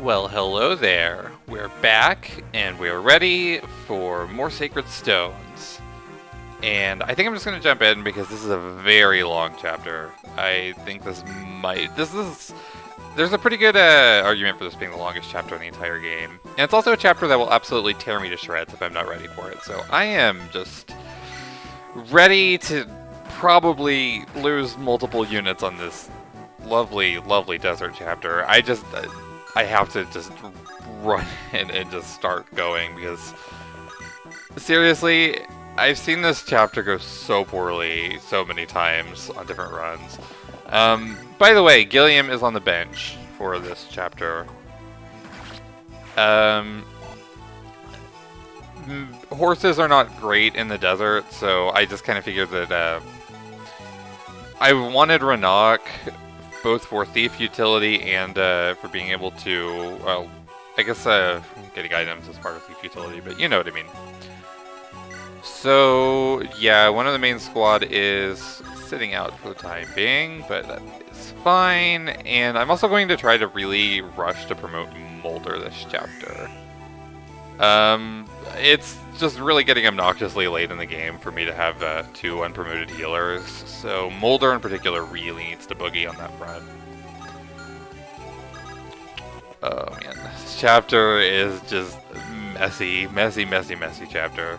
Well, hello there. We're back, and we're ready for more Sacred Stones. And I think I'm just going to jump in because this is a very long chapter. I think there's a pretty good argument for this being the longest chapter in the entire game. And it's also a chapter that will absolutely tear me to shreds if I'm not ready for it. So I am just ready to probably lose multiple units on this lovely, lovely desert chapter. I have to just run in and just start going because, seriously, I've seen this chapter go so poorly so many times on different runs. By the way, Gilliam is on the bench for this chapter. Horses are not great in the desert, so I just kind of figured that I wanted Ranak both for thief utility and for being able to, well, I guess getting items is part of thief utility, but you know what I mean. So, yeah, one of the main squad is sitting out for the time being, but that is fine. And I'm also going to try to really rush to promote Molder this chapter. It's just really getting obnoxiously late in the game for me to have two unpromoted healers, so Molder in particular really needs to boogie on that front. Oh man, this chapter is just messy chapter.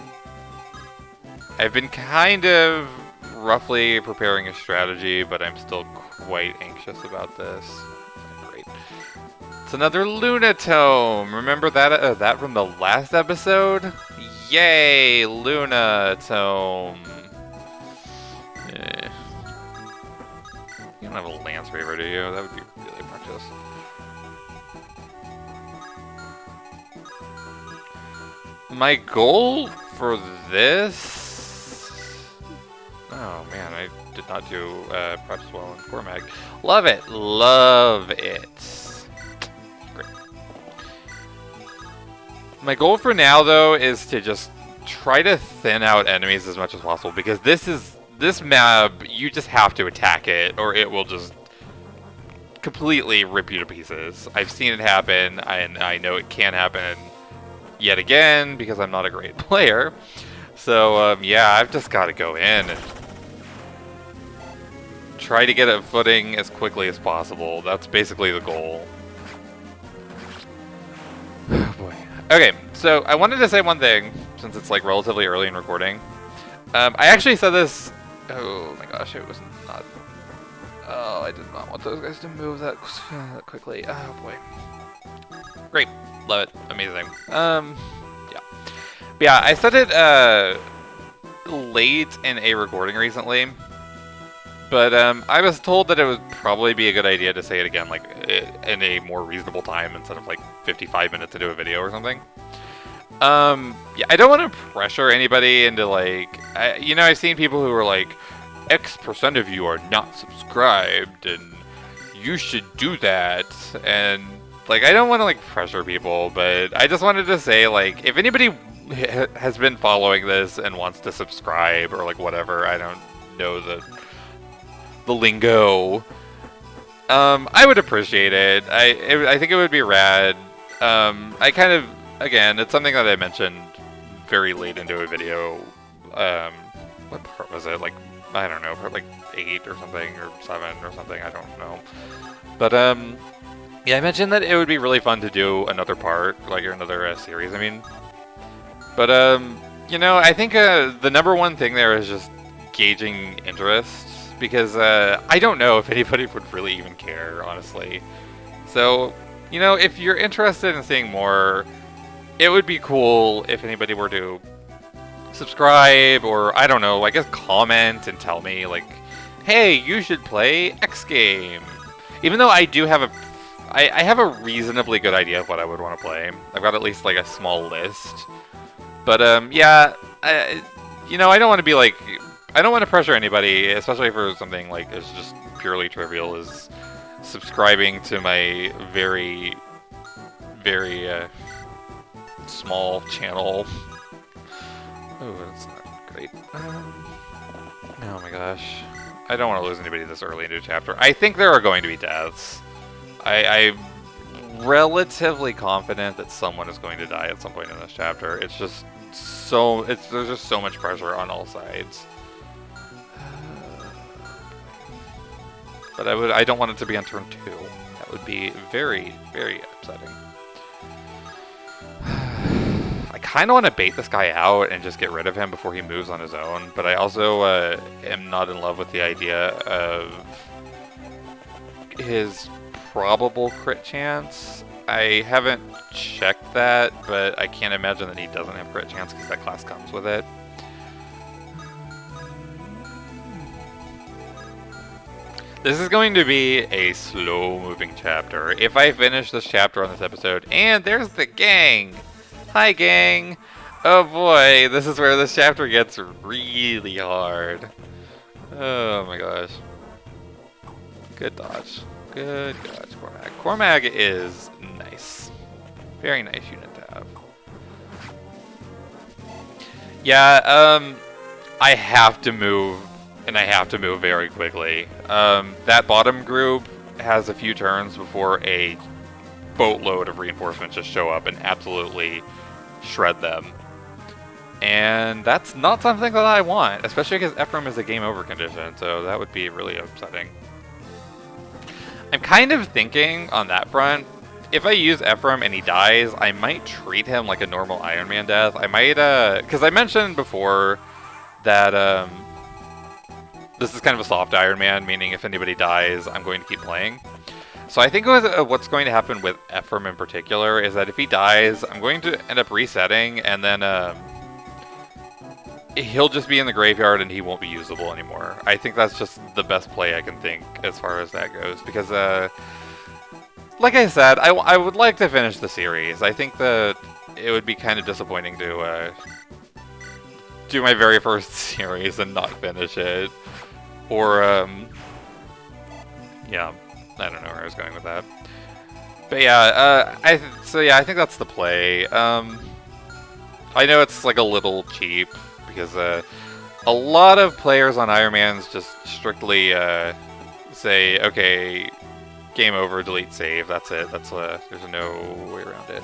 I've been kind of roughly preparing a strategy, but I'm still quite anxious about this. Great. It's another Lunatome! Remember that from the last episode? Yay! Lunatome! You don't have a Lance Raver, do you? That would be really obnoxious. My goal for this... Oh man, I did not do perhaps well in Cormag. Love it! Love it! Great. My goal for now, though, is to just try to thin out enemies as much as possible, because this map, you just have to attack it, or it will just completely rip you to pieces. I've seen it happen, and I know it can happen yet again, because I'm not a great player. So, yeah, I've just got to go in and try to get a footing as quickly as possible. That's basically the goal. Oh boy. Okay, so I wanted to say one thing, since it's like relatively early in recording. I actually said this... Oh my gosh, it was not... Oh, I did not want those guys to move that quickly. Oh boy. Great. Love it. Amazing. Yeah. But yeah, I said it late in a recording recently. But I was told that it would probably be a good idea to say it again, like in a more reasonable time instead of like 55 minutes into a video or something. Yeah, I don't want to pressure anybody into like, I've seen people who are like, X% of you are not subscribed, and you should do that. And like, I don't want to like pressure people, but I just wanted to say like, if anybody has been following this and wants to subscribe or like whatever, I don't know the lingo, I would appreciate it. I think it would be rad. I kind of, again, it's something that I mentioned very late into a video. What part was it? Like, I don't know, part like 8 or something, or 7 or something, I don't know. But, yeah, I mentioned that it would be really fun to do another part, like, or another series, I mean. But, I think the number one thing there is just gauging interest. Because I don't know if anybody would really even care, honestly. So, if you're interested in seeing more, it would be cool if anybody were to subscribe, or, I don't know, I guess comment and tell me, like, hey, you should play X game. Even though I do have I have a reasonably good idea of what I would want to play. I've got at least, like, a small list. But, yeah, I don't want to be, like... I don't want to pressure anybody, especially for something like as just purely trivial as subscribing to my very, very small channel. Oh, that's not great. Oh my gosh. I don't want to lose anybody this early into a chapter. I think there are going to be deaths. I relatively confident that someone is going to die at some point in this chapter. It's just there's just so much pressure on all sides. But I don't want it to be on turn 2. That would be very, very upsetting. I kind of want to bait this guy out and just get rid of him before he moves on his own, but I also am not in love with the idea of his probable crit chance. I haven't checked that, but I can't imagine that he doesn't have crit chance because that class comes with it. This is going to be a slow-moving chapter. If I finish this chapter on this episode, and there's the gang! Hi, gang! Oh boy, this is where this chapter gets really hard. Oh my gosh. Good dodge. Good dodge, Cormag. Cormag is nice. Very nice unit to have. Yeah, I have to move. And I have to move very quickly. That bottom group has a few turns before a boatload of reinforcements just show up and absolutely shred them. And that's not something that I want, especially because Ephraim is a game over condition, so that would be really upsetting. I'm kind of thinking on that front, if I use Ephraim and he dies, I might treat him like a normal Ironman death. I might, because I mentioned before that, this is kind of a soft Ironman, meaning if anybody dies, I'm going to keep playing. So I think what's going to happen with Ephraim in particular is that if he dies, I'm going to end up resetting, and then he'll just be in the graveyard and he won't be usable anymore. I think that's just the best play I can think as far as that goes, because like I said, I would like to finish the series. I think that it would be kind of disappointing to do my very first series and not finish it. Or, yeah, I don't know where I was going with that. But yeah, I think that's the play. I know it's like a little cheap, because a lot of players on Ironmans just strictly say, okay, game over, delete save, that's it. There's no way around it.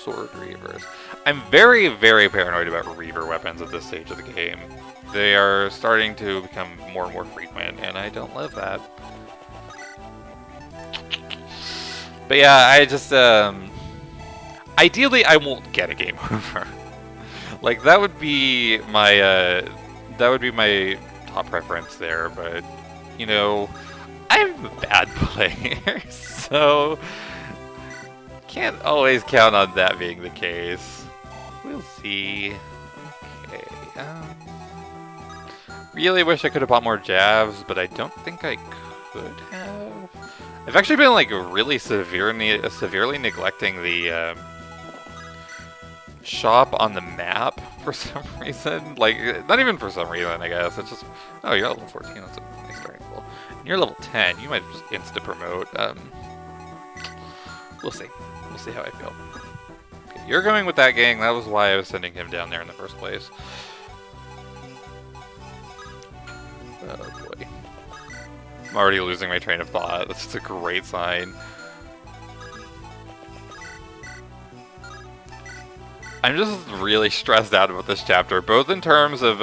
Sword Reavers. I'm very, very paranoid about Reaver weapons at this stage of the game. They are starting to become more and more frequent, and I don't love that. But yeah, I just, ideally I won't get a game over. Like, that would be my top preference there, but, you know, I'm a bad player, so can't always count on that being the case. We'll see. Okay, really wish I could have bought more jabs, but I don't think I could have. I've actually been like really severely neglecting the shop on the map for some reason. Like, not even for some reason, I guess. It's just, oh, you're level 14. That's a nice starting level. And you're level 10. You might just insta promote. We'll see. We'll see how I feel. Okay, you're going with that gang. That was why I was sending him down there in the first place. Oh boy. I'm already losing my train of thought. That's just a great sign. I'm just really stressed out about this chapter, both in terms of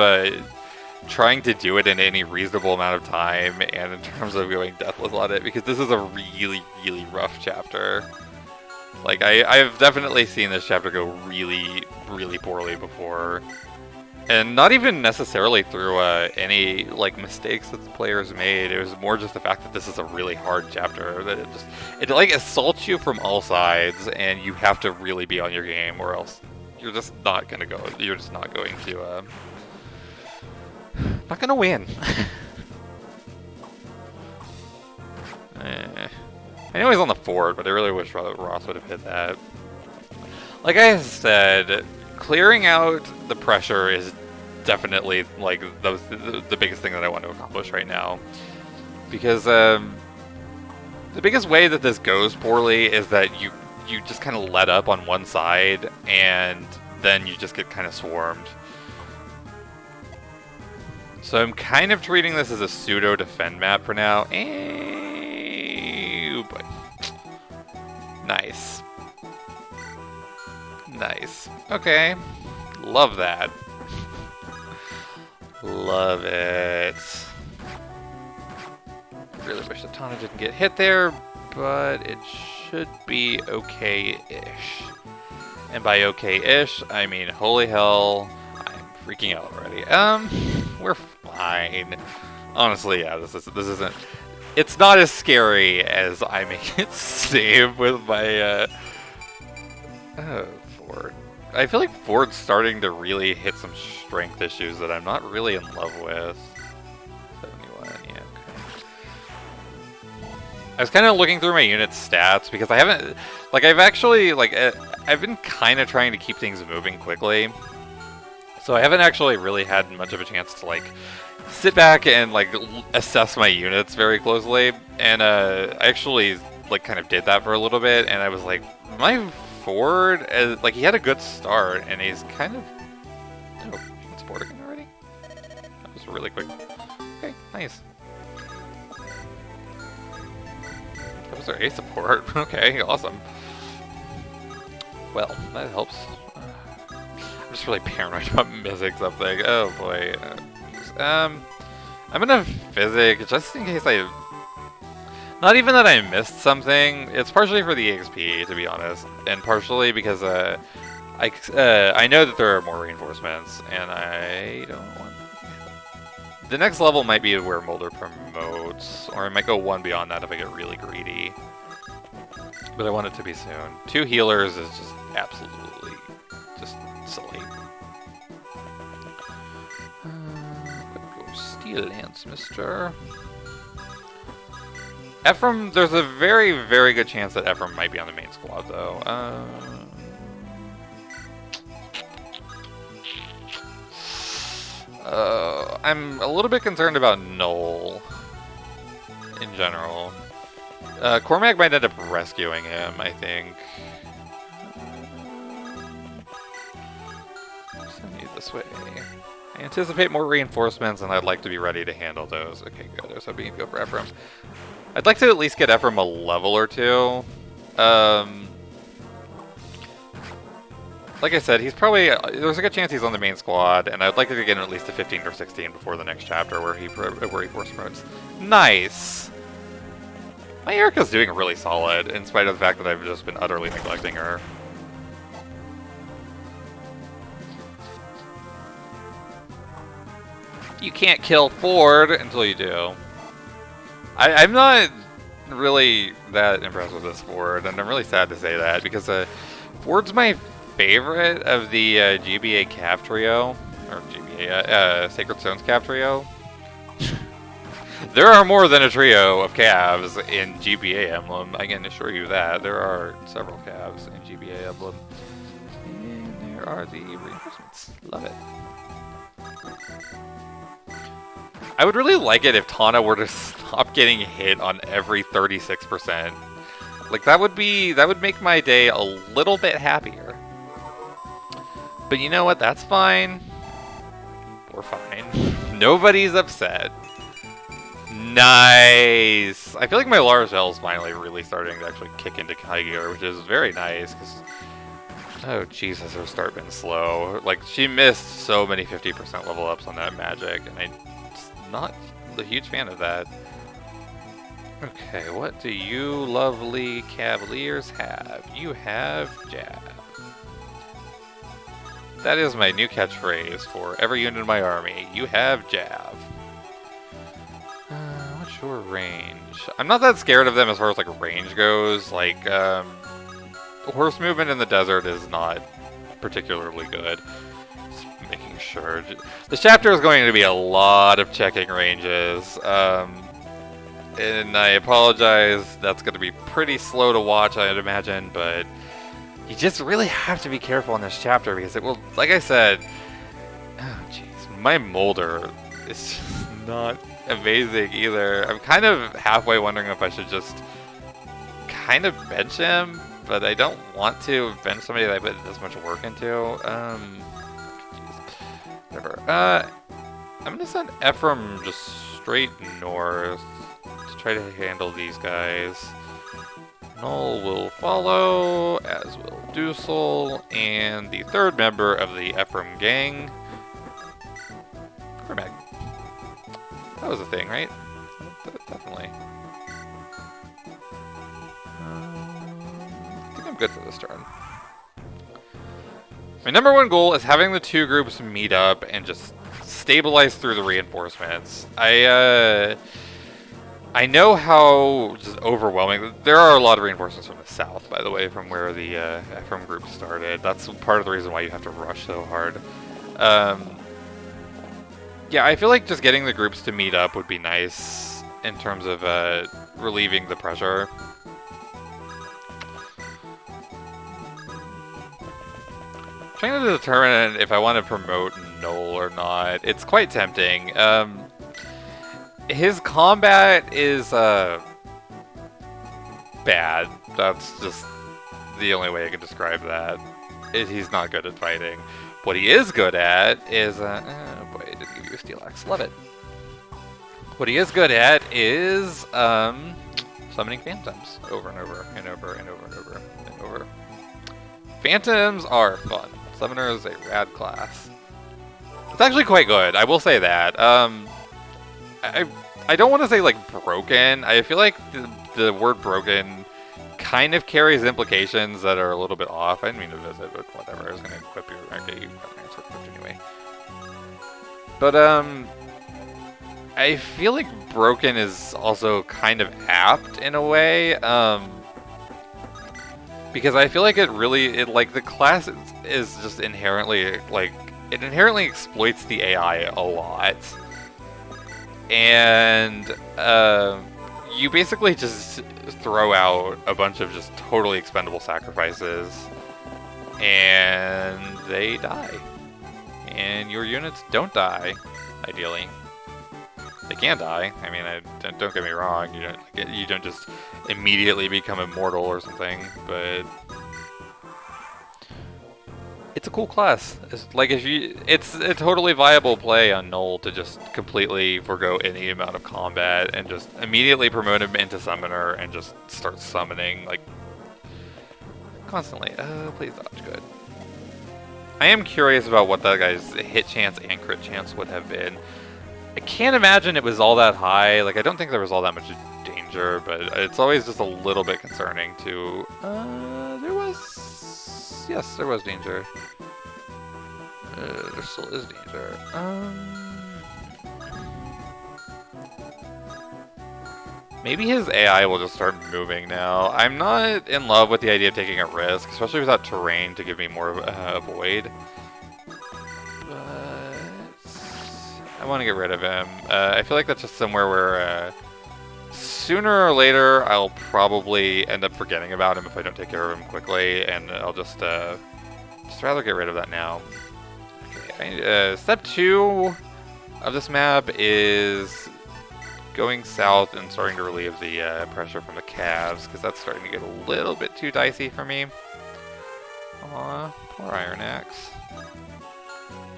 trying to do it in any reasonable amount of time, and in terms of going deathless on it, because this is a really, really rough chapter. Like, I've definitely seen this chapter go really, really poorly before. And not even necessarily through any like mistakes that the players made. It was more just the fact that this is a really hard chapter, that it like assaults you from all sides, and you have to really be on your game, or else you're just not gonna go. You're just not going to not gonna win. I know he's on the fort, but I really wish Ross would have hit that. Like I said, clearing out the pressure is definitely like the biggest thing that I want to accomplish right now, because the biggest way that this goes poorly is that you just kind of let up on one side, and then you just get kind of swarmed. So I'm kind of treating this as a pseudo defend map for now. Boy. Nice. Nice. Okay. Love that. Love it. Really wish that Tana didn't get hit there, but it should be okay-ish. And by okay-ish, I mean holy hell, I'm freaking out already. We're fine. Honestly, yeah, this isn't. It's not as scary as I make it seem with my Ford. I feel like Ford's starting to really hit some strength issues that I'm not really in love with. 71, yeah, okay. I was kind of looking through my unit stats because I haven't, like, I've been kind of trying to keep things moving quickly. So I haven't actually really had much of a chance to, like, sit back and, like, assess my units very closely. And I actually, like, kind of did that for a little bit, and I was like, my Ford, like, he had a good start, and he's kind of... Oh, it's board again already? That was really quick. Okay, nice. That was our A support. Okay, awesome. Well, that helps. I'm just really paranoid about missing something. Oh boy. I'm gonna physic just in case I... Not even that I missed something. It's partially for the EXP, to be honest, and partially because I know that there are more reinforcements, and I don't want... The next level might be where Mulder promotes, or I might go one beyond that if I get really greedy. But I want it to be soon. 2 healers is just absolutely just silly. Quick go Steel Lance, mister. Ephraim, there's a very, very good chance that Ephraim might be on the main squad, though. I'm a little bit concerned about Noel in general. Cormac might end up rescuing him, I think. Send you this way. I anticipate more reinforcements, and I'd like to be ready to handle those. Okay, good. I was hoping you'd go for Ephraim. I'd like to at least get Ephraim a level or 2. Like I said, he's probably... there's a good chance he's on the main squad, and I'd like to get him at least to 15 or 16 before the next chapter where he force promotes. Nice! My Erica's doing really solid, in spite of the fact that I've just been utterly neglecting her. You can't kill Ford until you do. I'm not really that impressed with this Ford, and I'm really sad to say that, because Ford's my favorite of the GBA Cav Trio, or GBA, Sacred Stones Cav Trio. There are more than a trio of calves in GBA Emblem, I can assure you that. There are several calves in GBA Emblem. And there are the reinforcements. Love it. I would really like it if Tana were to stop getting hit on every 36%. Like, that would make my day a little bit happier. But you know what? That's fine. We're fine. Nobody's upset. Nice! I feel like my Largel is finally really starting to actually kick into high gear, which is very nice, because... Oh, Jesus, her start been slow. Like, she missed so many 50% level ups on that magic, and I'm not a huge fan of that. Okay, what do you lovely cavaliers have? You have Jab. That is my new catchphrase for every unit in my army. You have Jab. What's your range? I'm not that scared of them as far as, like, range goes. Like, horse movement in the desert is not particularly good. Just making sure. This chapter is going to be a lot of checking ranges. And I apologize, that's going to be pretty slow to watch, I'd imagine, but you just really have to be careful in this chapter because it will, like I said, oh jeez, my Molder is just not amazing either. I'm kind of halfway wondering if I should just kind of bench him, but I don't want to bench somebody that I put this much work into. Whatever. I'm going to send Ephraim just straight north to try to handle these guys. Null will follow, as will Dusel, and the third member of the Ephraim gang. Cormag. That was a thing, right? Definitely. I think I'm good for this turn. My number one goal is having the two groups meet up and just stabilize through the reinforcements. I know how just overwhelming. There are a lot of reinforcements from the south, by the way, from where the Ephraim group started. That's part of the reason why you have to rush so hard. Yeah, I feel like just getting the groups to meet up would be nice in terms of relieving the pressure. Trying to determine if I want to promote Noel or not. It's quite tempting. His combat is bad. That's just the only way I can describe that. He's not good at fighting. What he is good at is oh boy, I didn't give you a steel axe. Love it. What he is good at is summoning phantoms over and over and over and over and over and over. Phantoms are fun. Summoner is a rad class. It's actually quite good. I will say that. I don't want to say like broken. I feel like the word broken kind of carries implications that are a little bit off. I didn't mean to visit, but whatever. I was gonna equip your okay, anyway. But I feel like broken is also kind of apt in a way. Because I feel like like the class is just inherently like it inherently exploits the AI a lot. And you basically just throw out a bunch of just totally expendable sacrifices, and they die. And your units don't die, ideally. They can die. I mean, don't get me wrong. You don't just immediately become immortal or something, but it's a cool class. It's a totally viable play on Null to just completely forgo any amount of combat and just immediately promote him into summoner and just start summoning like constantly. Please dodge, good. I am curious about what that guy's hit chance and crit chance would have been. I can't imagine it was all that high. Like, I don't think there was all that much danger, but it's always just a little bit concerning to... Yes, there was danger. There still is danger. Maybe his AI will just start moving now. I'm not in love with the idea of taking a risk, especially without terrain to give me more void. I want to get rid of him. I feel like that's just somewhere where sooner or later I'll probably end up forgetting about him if I don't take care of him quickly, and I'll just rather get rid of that now. Okay, step 2 of this map is going south and starting to relieve the pressure from the calves, because that's starting to get a little bit too dicey for me. Aw, poor Iron Axe.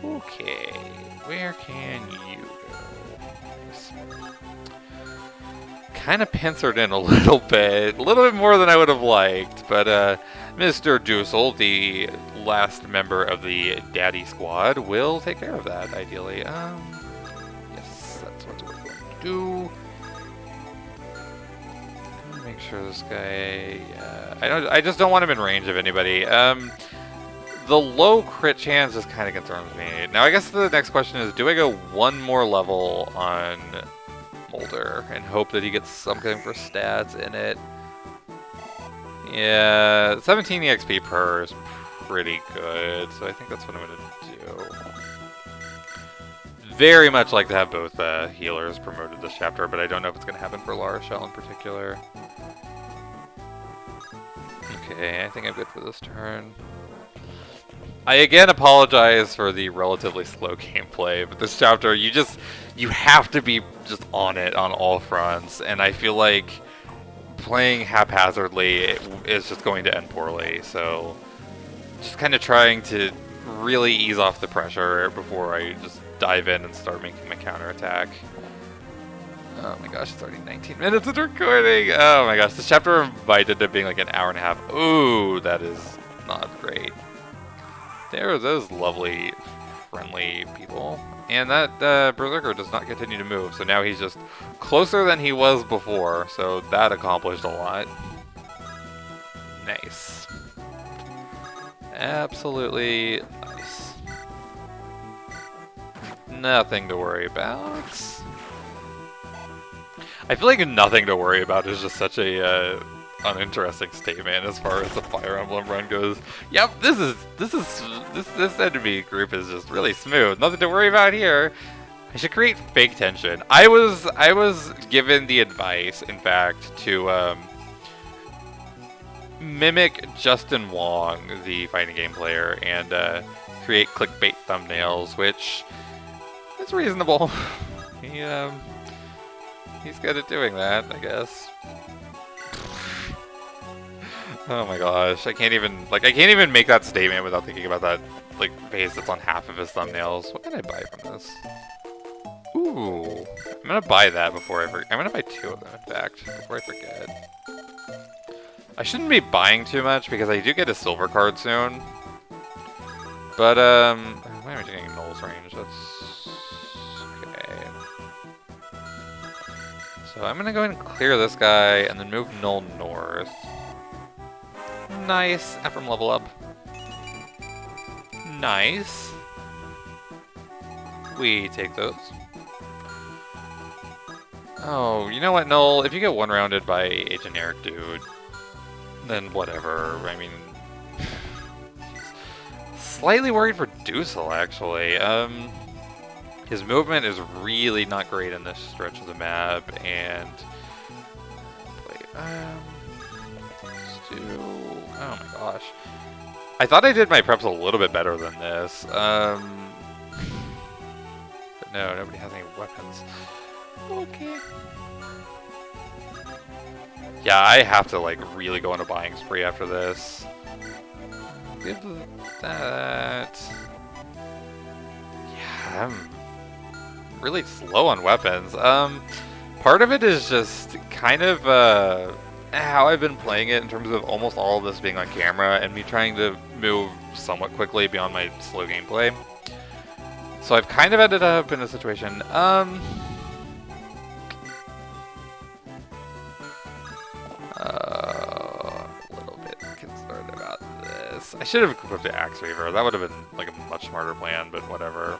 Okay, where can you go? Kind of pincered in a little bit more than I would have liked, but Mr. Dusel, the last member of the Daddy Squad, will take care of that, ideally. Yes, that's what we're going to do. Make sure this guy... I just don't want him in range of anybody. The low crit chance just kind of concerns me. Now, I guess the next question is, do I go one more level on Molder and hope that he gets something for stats in it? Yeah, 17 EXP per is pretty good, so I think that's what I'm going to do. Very much like to have both healers promoted this chapter, but I don't know if it's going to happen for La Rochelle in particular. Okay, I think I'm good for this turn. I again apologize for the relatively slow gameplay, but this chapter, you have to be just on it on all fronts, and I feel like playing haphazardly is just going to end poorly, so just kind of trying to really ease off the pressure before I just dive in and start making my counterattack. Oh my gosh, it's already 19 minutes of recording. Oh my gosh, this chapter might end up being like an hour and a half. Ooh, that is not great. There are those lovely, friendly people. And that Berserker does not continue to move, so now he's just closer than he was before, so that accomplished a lot. Nice. Absolutely nice. Nothing to worry about. I feel like nothing to worry about is just such a uninteresting statement as far as the Fire Emblem run goes. Yep, this enemy group is just really smooth. Nothing to worry about here. I should create fake tension. I was given the advice, in fact, to mimic Justin Wong, the fighting game player, and create clickbait thumbnails, which is reasonable. He's good at doing that, I guess. Oh my gosh, I can't even make that statement without thinking about that like face that's on half of his thumbnails. What can I buy from this? Ooh, I'm gonna buy that before I forget. I'm gonna buy 2 of them, in fact, before I forget. I shouldn't be buying too much because I do get a silver card soon. But why am I doing Null's range? That's okay. So I'm gonna go ahead and clear this guy and then move Null north. Nice. Ephraim level up. Nice. We take those. Oh, you know what, Null? If you get one-rounded by a generic dude, then whatever. I mean, slightly worried for Dusel, actually. His movement is really not great in this stretch of the map, and wait, let's do. Oh my gosh, I thought I did my preps a little bit better than this. But no, nobody has any weapons. Okay. Yeah, I have to like really go on a buying spree after this. Give that. Yeah, I'm really slow on weapons. Part of it is just kind of how I've been playing it in terms of almost all of this being on camera and me trying to move somewhat quickly beyond my slow gameplay. So I've kind of ended up in a situation. A little bit concerned about this. I should have equipped the Axe Weaver. That would have been like a much smarter plan, but whatever.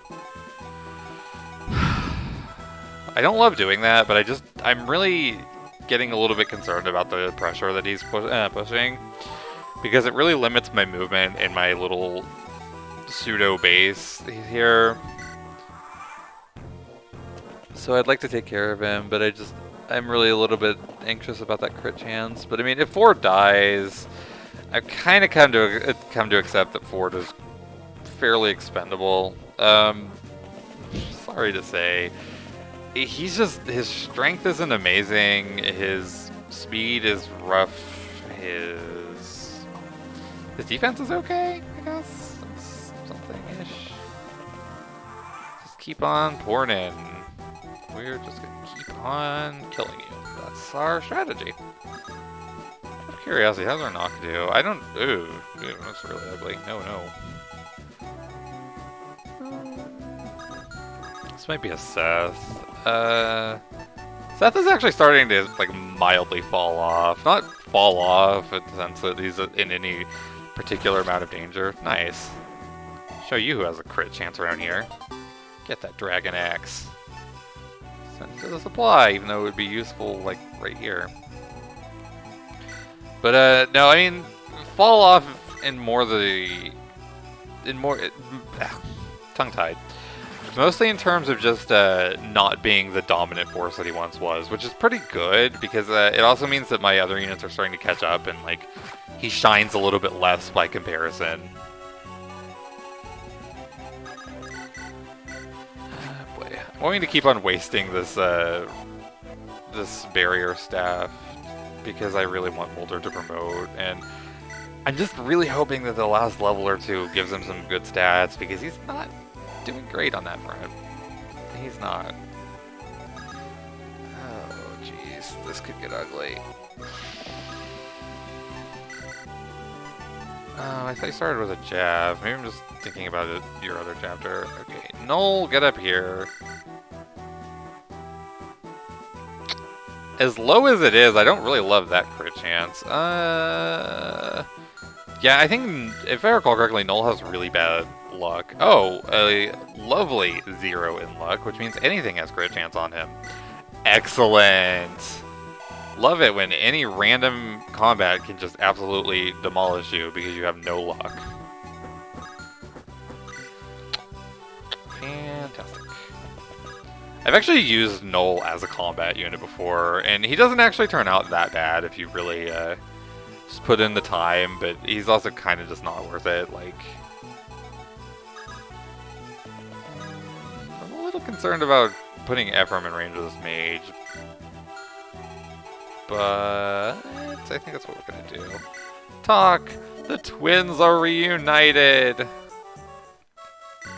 I don't love doing that, but I'm really getting a little bit concerned about the pressure that he's pushing, because it really limits my movement in my little pseudo base here. So I'd like to take care of him, but I'm really a little bit anxious about that crit chance. But I mean, if Ford dies, I've kind of come to accept that Ford is fairly expendable. Sorry to say, his strength isn't amazing. His speed is rough. His defense is okay, I guess. Something-ish. Just keep on pouring in. We're just gonna keep on killing you. That's our strategy. Out of curiosity, how's our knock do? I don't. Ooh, that's really ugly. No. This might be a Seth. Seth is actually starting to like mildly fall off. Not fall off in the sense that he's in any particular amount of danger. Nice. Show you who has a crit chance around here. Get that dragon axe. Send it to the supply, even though it would be useful like right here. But no, I mean, fall off in more tongue-tied. Mostly in terms of just not being the dominant force that he once was, which is pretty good because it also means that my other units are starting to catch up and like he shines a little bit less by comparison. Boy, I'm going to keep on wasting this this barrier staff because I really want Mulder to promote, and I'm just really hoping that the last level or two gives him some good stats because he's not doing great on that front. He's not. this could get ugly. Oh, I thought you started with a jab. Maybe I'm just thinking about it, your other chapter. Okay, Noel, get up here. As low as it is, I don't really love that crit chance. Yeah, I think, if I recall correctly, Noel has really bad luck. Oh, a lovely 0 in luck, which means anything has crit chance on him. Excellent! Love it when any random combat can just absolutely demolish you because you have no luck. Fantastic. I've actually used Noel as a combat unit before, and he doesn't actually turn out that bad if you really just put in the time, but he's also kind of just not worth it. Like, I'm a little concerned about putting Ephraim in range of this mage, but I think that's what we're gonna do. Talk! The twins are reunited!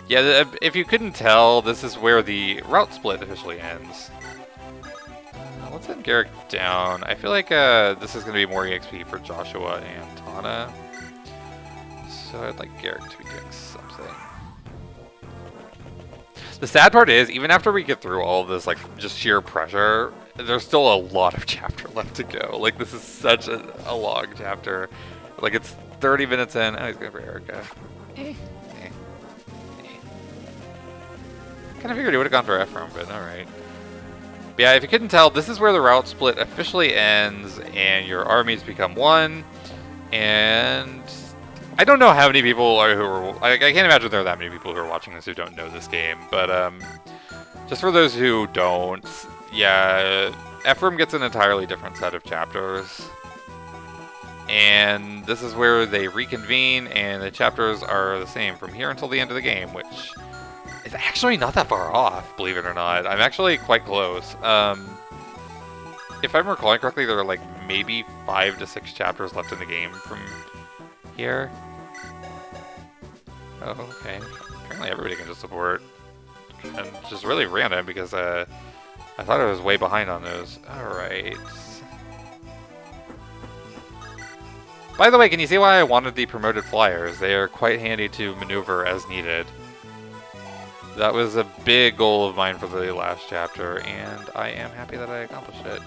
Yeah, if you couldn't tell, this is where the route split officially ends. Let's send Garrick down. I feel like this is going to be more EXP for Joshua and Tana. So I'd like Garrick to be doing something. The sad part is, even after we get through all of this, like, just sheer pressure, there's still a lot of chapter left to go. Like, this is such a long chapter. Like, it's 30 minutes in. Oh, he's going for Erica. Kind of figured he would have gone for Ephraim, but alright. Yeah, if you couldn't tell, this is where the route split officially ends, and your armies become one. And I don't know how many people are who are. I can't imagine there are that many people who are watching this who don't know this game. But just for those who don't, yeah, Ephraim gets an entirely different set of chapters. And this is where they reconvene, and the chapters are the same from here until the end of the game, which is actually not that far off, believe it or not. I'm actually quite close. If I'm recalling correctly, there are like maybe 5 to 6 chapters left in the game from here. Oh, okay. Apparently everybody can just support. And it's just really random because I thought I was way behind on those. Alright. By the way, can you see why I wanted the promoted flyers? They are quite handy to maneuver as needed. That was a big goal of mine for the last chapter, and I am happy that I accomplished it.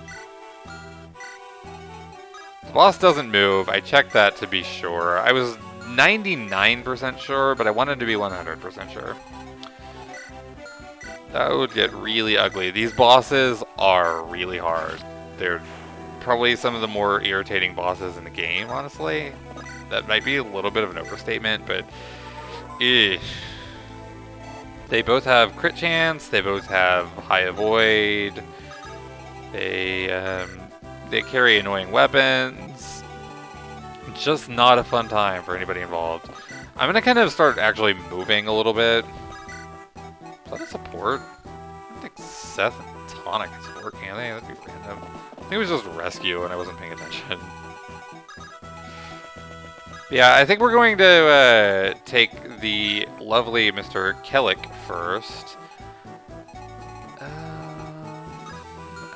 The boss doesn't move. I checked that to be sure. I was 99% sure, but I wanted to be 100% sure. That would get really ugly. These bosses are really hard. They're probably some of the more irritating bosses in the game, honestly. That might be a little bit of an overstatement, but eesh. They both have crit chance, they both have high avoid, they carry annoying weapons. Just not a fun time for anybody involved. I'm gonna kind of start actually moving a little bit. Is that a support? I don't think Seth and Tonic can support, can they? That'd be random. I think it was just rescue and I wasn't paying attention. Yeah, I think we're going to take the lovely Mr. Kellic first.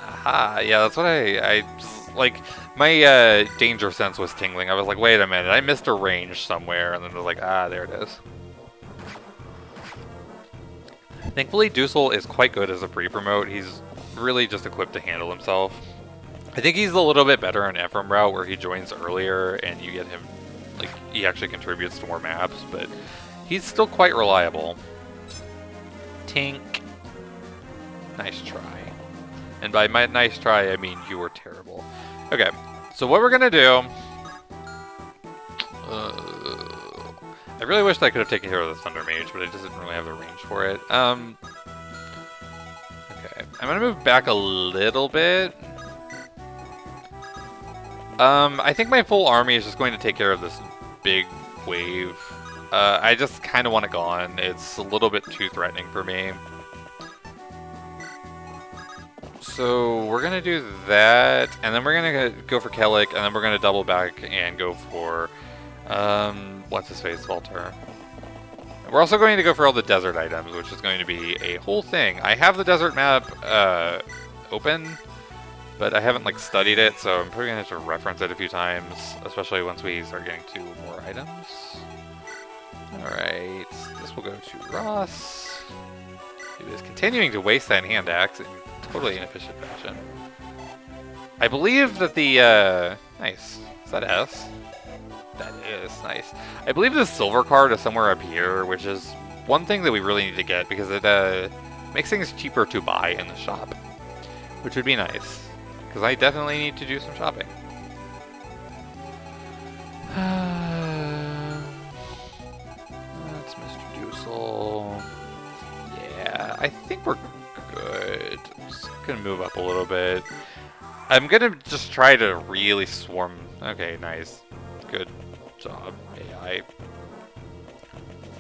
Aha, yeah, that's what I like, my danger sense was tingling. I was like, wait a minute, I missed a range somewhere, and then I was like, ah, there it is. Thankfully, Dusel is quite good as a pre-promote. He's really just equipped to handle himself. I think he's a little bit better in Ephraim route, where he joins earlier, and you get him, like, he actually contributes to more maps, but he's still quite reliable. Tink. Nice try. And by my nice try, I mean you were terrible. Okay, so what we're gonna do... I really wished I could have taken care of the Thunder Mage, but I just didn't really have the range for it. Okay, I'm gonna move back a little bit. I think my full army is just going to take care of this big wave. I just kind of want it gone. It's a little bit too threatening for me. So we're going to do that, and then we're going to go for Kellic, and then we're going to double back and go for, what's-his-face, Volter. We're also going to go for all the desert items, which is going to be a whole thing. I have the desert map open. but I haven't like studied it, so I'm probably gonna have to reference it a few times, especially once we start getting to more items. Alright, this will go to Ross, who is continuing to waste that hand axe in totally inefficient fashion. I believe that the, nice. Is that S? That is, nice. I believe the silver card is somewhere up here, which is one thing that we really need to get, because it, makes things cheaper to buy in the shop. Which would be nice, because I definitely need to do some shopping. That's Mr. Dussel. Yeah, I think we're good. I'm just gonna move up a little bit. I'm gonna just try to really swarm. Okay, nice. Good job, AI.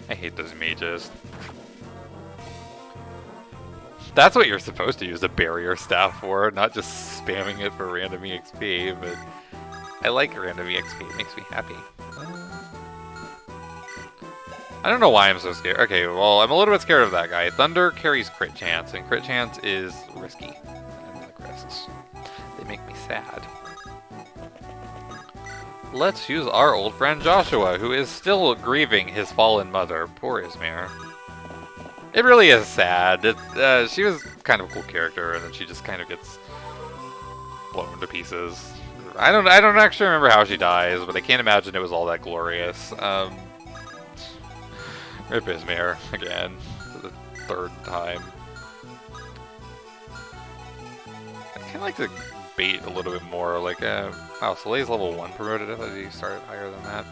I hate those mages. That's what you're supposed to use a barrier staff for, not just spamming it for random EXP, but I like random EXP, it makes me happy. I don't know why I'm so scared. Okay, well, I'm a little bit scared of that guy. Thunder carries crit chance, and crit chance is risky. I don't like risks. They make me sad. Let's use our old friend Joshua, who is still grieving his fallen mother. Poor Ismir. It really is sad. She was kind of a cool character, and then she just kind of gets blown to pieces. I don't actually remember how she dies, but I can't imagine it was all that glorious. Rip Ismir again for the third time. I'd kind of like to bait a little bit more. Like, wow, Soleil's level 1 promoted. I thought he started higher than that.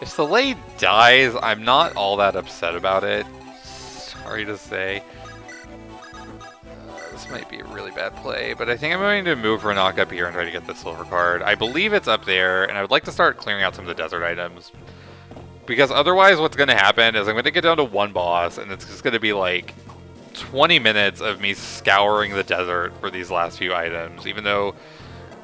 If Soleil dies, I'm not all that upset about it. Sorry to say. This might be a really bad play, but I think I'm going to move Ranak up here and try to get the silver card. I believe it's up there, and I would like to start clearing out some of the desert items. Because otherwise what's going to happen is I'm going to get down to one boss, and it's just going to be like 20 minutes of me scouring the desert for these last few items, even though,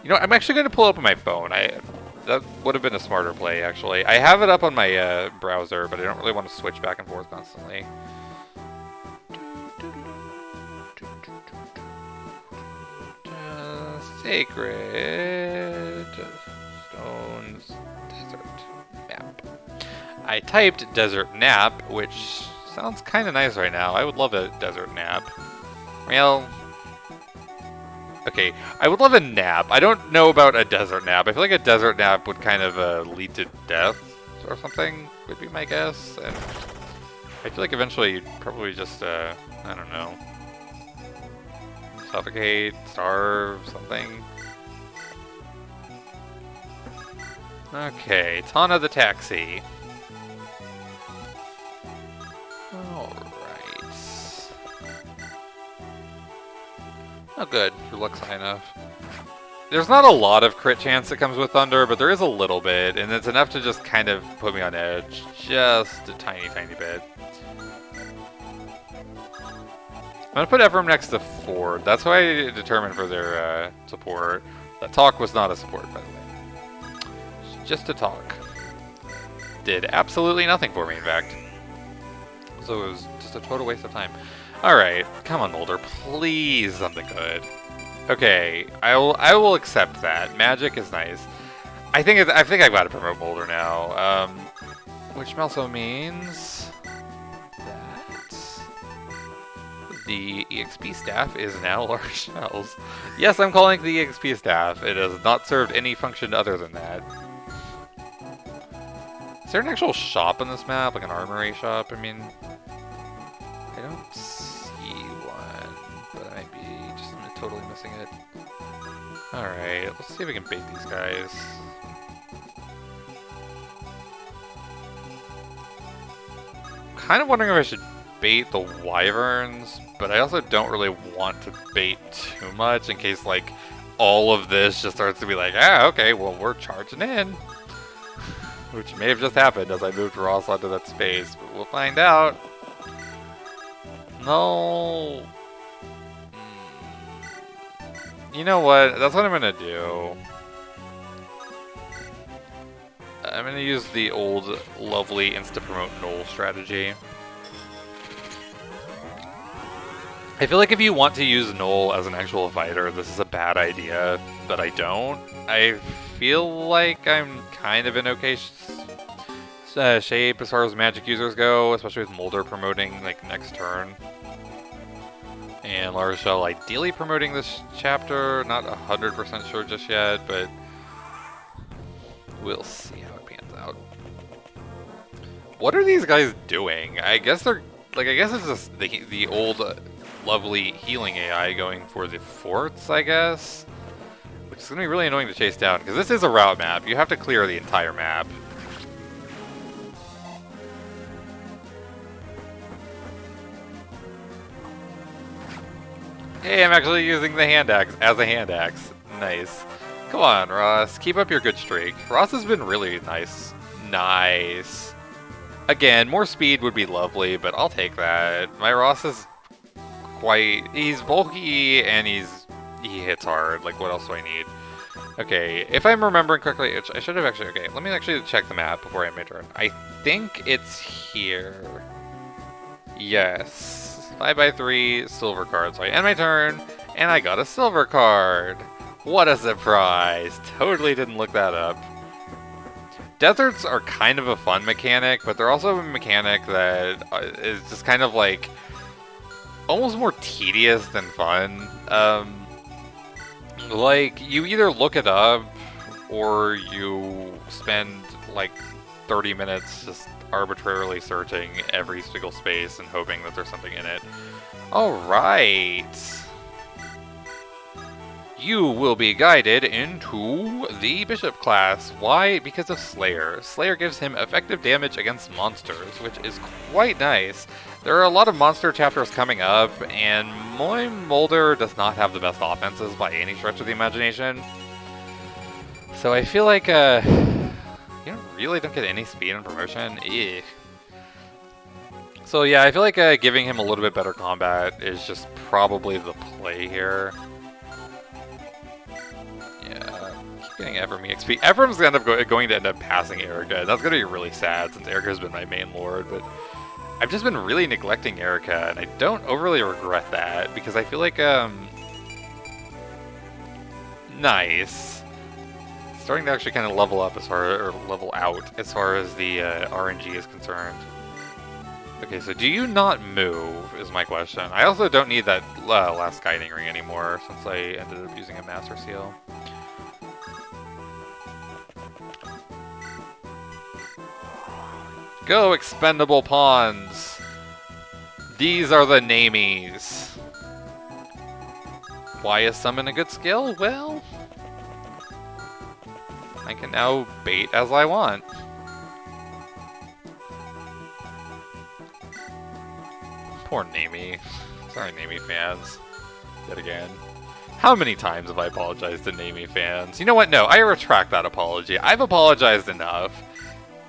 you know, I'm actually going to pull up on my phone. That would have been a smarter play, actually. I have it up on my browser, but I don't really want to switch back and forth constantly. Sacred Stones Desert Map. I typed desert nap, which sounds kind of nice right now. I would love a desert nap. Well, okay, I would love a nap. I don't know about a desert nap. I feel like a desert nap would kind of lead to death or something, would be my guess. And I feel like eventually you'd probably just, I don't know, suffocate, starve, something. Okay, Tana the taxi. Alright. Oh good, your luck's high enough. There's not a lot of crit chance that comes with Thunder, but there is a little bit, and it's enough to just kind of put me on edge. Just a tiny, tiny bit. I'm gonna put Ephraim next to Ford. That's why I determined for their support. That talk was not a support, by the way. Just a talk. Did absolutely nothing for me, in fact. So it was just a total waste of time. Alright, come on, Boulder, please something good. Okay, I will accept that. Magic is nice. I think I've got to promote Boulder now. Which also means that the EXP staff is now large shells. Yes, I'm calling it the EXP staff. It has not served any function other than that. Is there an actual shop on this map, like an armory shop? I mean, I don't see one, but I might be just totally missing it. Alright, let's see if we can bait these guys. Kind of wondering if I should bait the wyverns, but I also don't really want to bait too much in case, like, all of this just starts to be like, ah, okay, well, we're charging in. Which may have just happened as I moved Ross onto that space, but we'll find out. No. You know what? That's what I'm gonna do. I'm gonna use the old, lovely insta-promote null strategy. I feel like if you want to use Null as an actual fighter, this is a bad idea, but I don't. I feel like I'm kind of in okay shape as far as magic users go, especially with Molder promoting like next turn. And La Rochelle ideally promoting this chapter, not 100% sure just yet, but we'll see how it pans out. What are these guys doing? I guess they're, like, I guess it's just the old lovely healing AI going for the forts, I guess. Which is going to be really annoying to chase down, because this is a route map. You have to clear the entire map. Hey, I'm actually using the hand axe as a hand axe. Nice. Come on, Ross. Keep up your good streak. Ross has been really nice. Nice. Again, more speed would be lovely, but I'll take that. My Ross is he's bulky and he hits hard. Like, what else do I need? Okay, if I'm remembering correctly, I should have actually, okay, let me actually check the map before I end my turn. I think it's here. Yes. 5x3 silver card. So I end my turn, and I got a silver card. What a surprise. Totally didn't look that up. Deserts are kind of a fun mechanic, but they're also a mechanic that is just kind of like almost more tedious than fun. Like, you either look it up or you spend like 30 minutes just arbitrarily searching every single space and hoping that there's something in it. Alright. You will be guided into the Bishop class. Why? Because of Slayer. Slayer gives him effective damage against monsters, which is quite nice. There are a lot of monster chapters coming up, and Molder does not have the best offenses by any stretch of the imagination. So I feel like, you really don't get any speed and promotion. Ew. So yeah, I feel like giving him a little bit better combat is just probably the play here. Yeah, keep getting Ephraim EXP. Ephraim's going to end up passing Erica. That's going to be really sad since Erica's been my main lord, but I've just been really neglecting Erica, and I don't overly regret that, because I feel like, nice. Starting to actually kind of level up or level out as far as the RNG is concerned. Okay, so do you not move, is my question. I also don't need that last guiding ring anymore, since I ended up using a Master Seal. Go, expendable pawns! These are the namies. Why is summon a good skill? Well, I can now bait as I want. Poor Namie. Sorry, Namie fans. Yet again. How many times have I apologized to Namie fans? You know what? No, I retract that apology. I've apologized enough.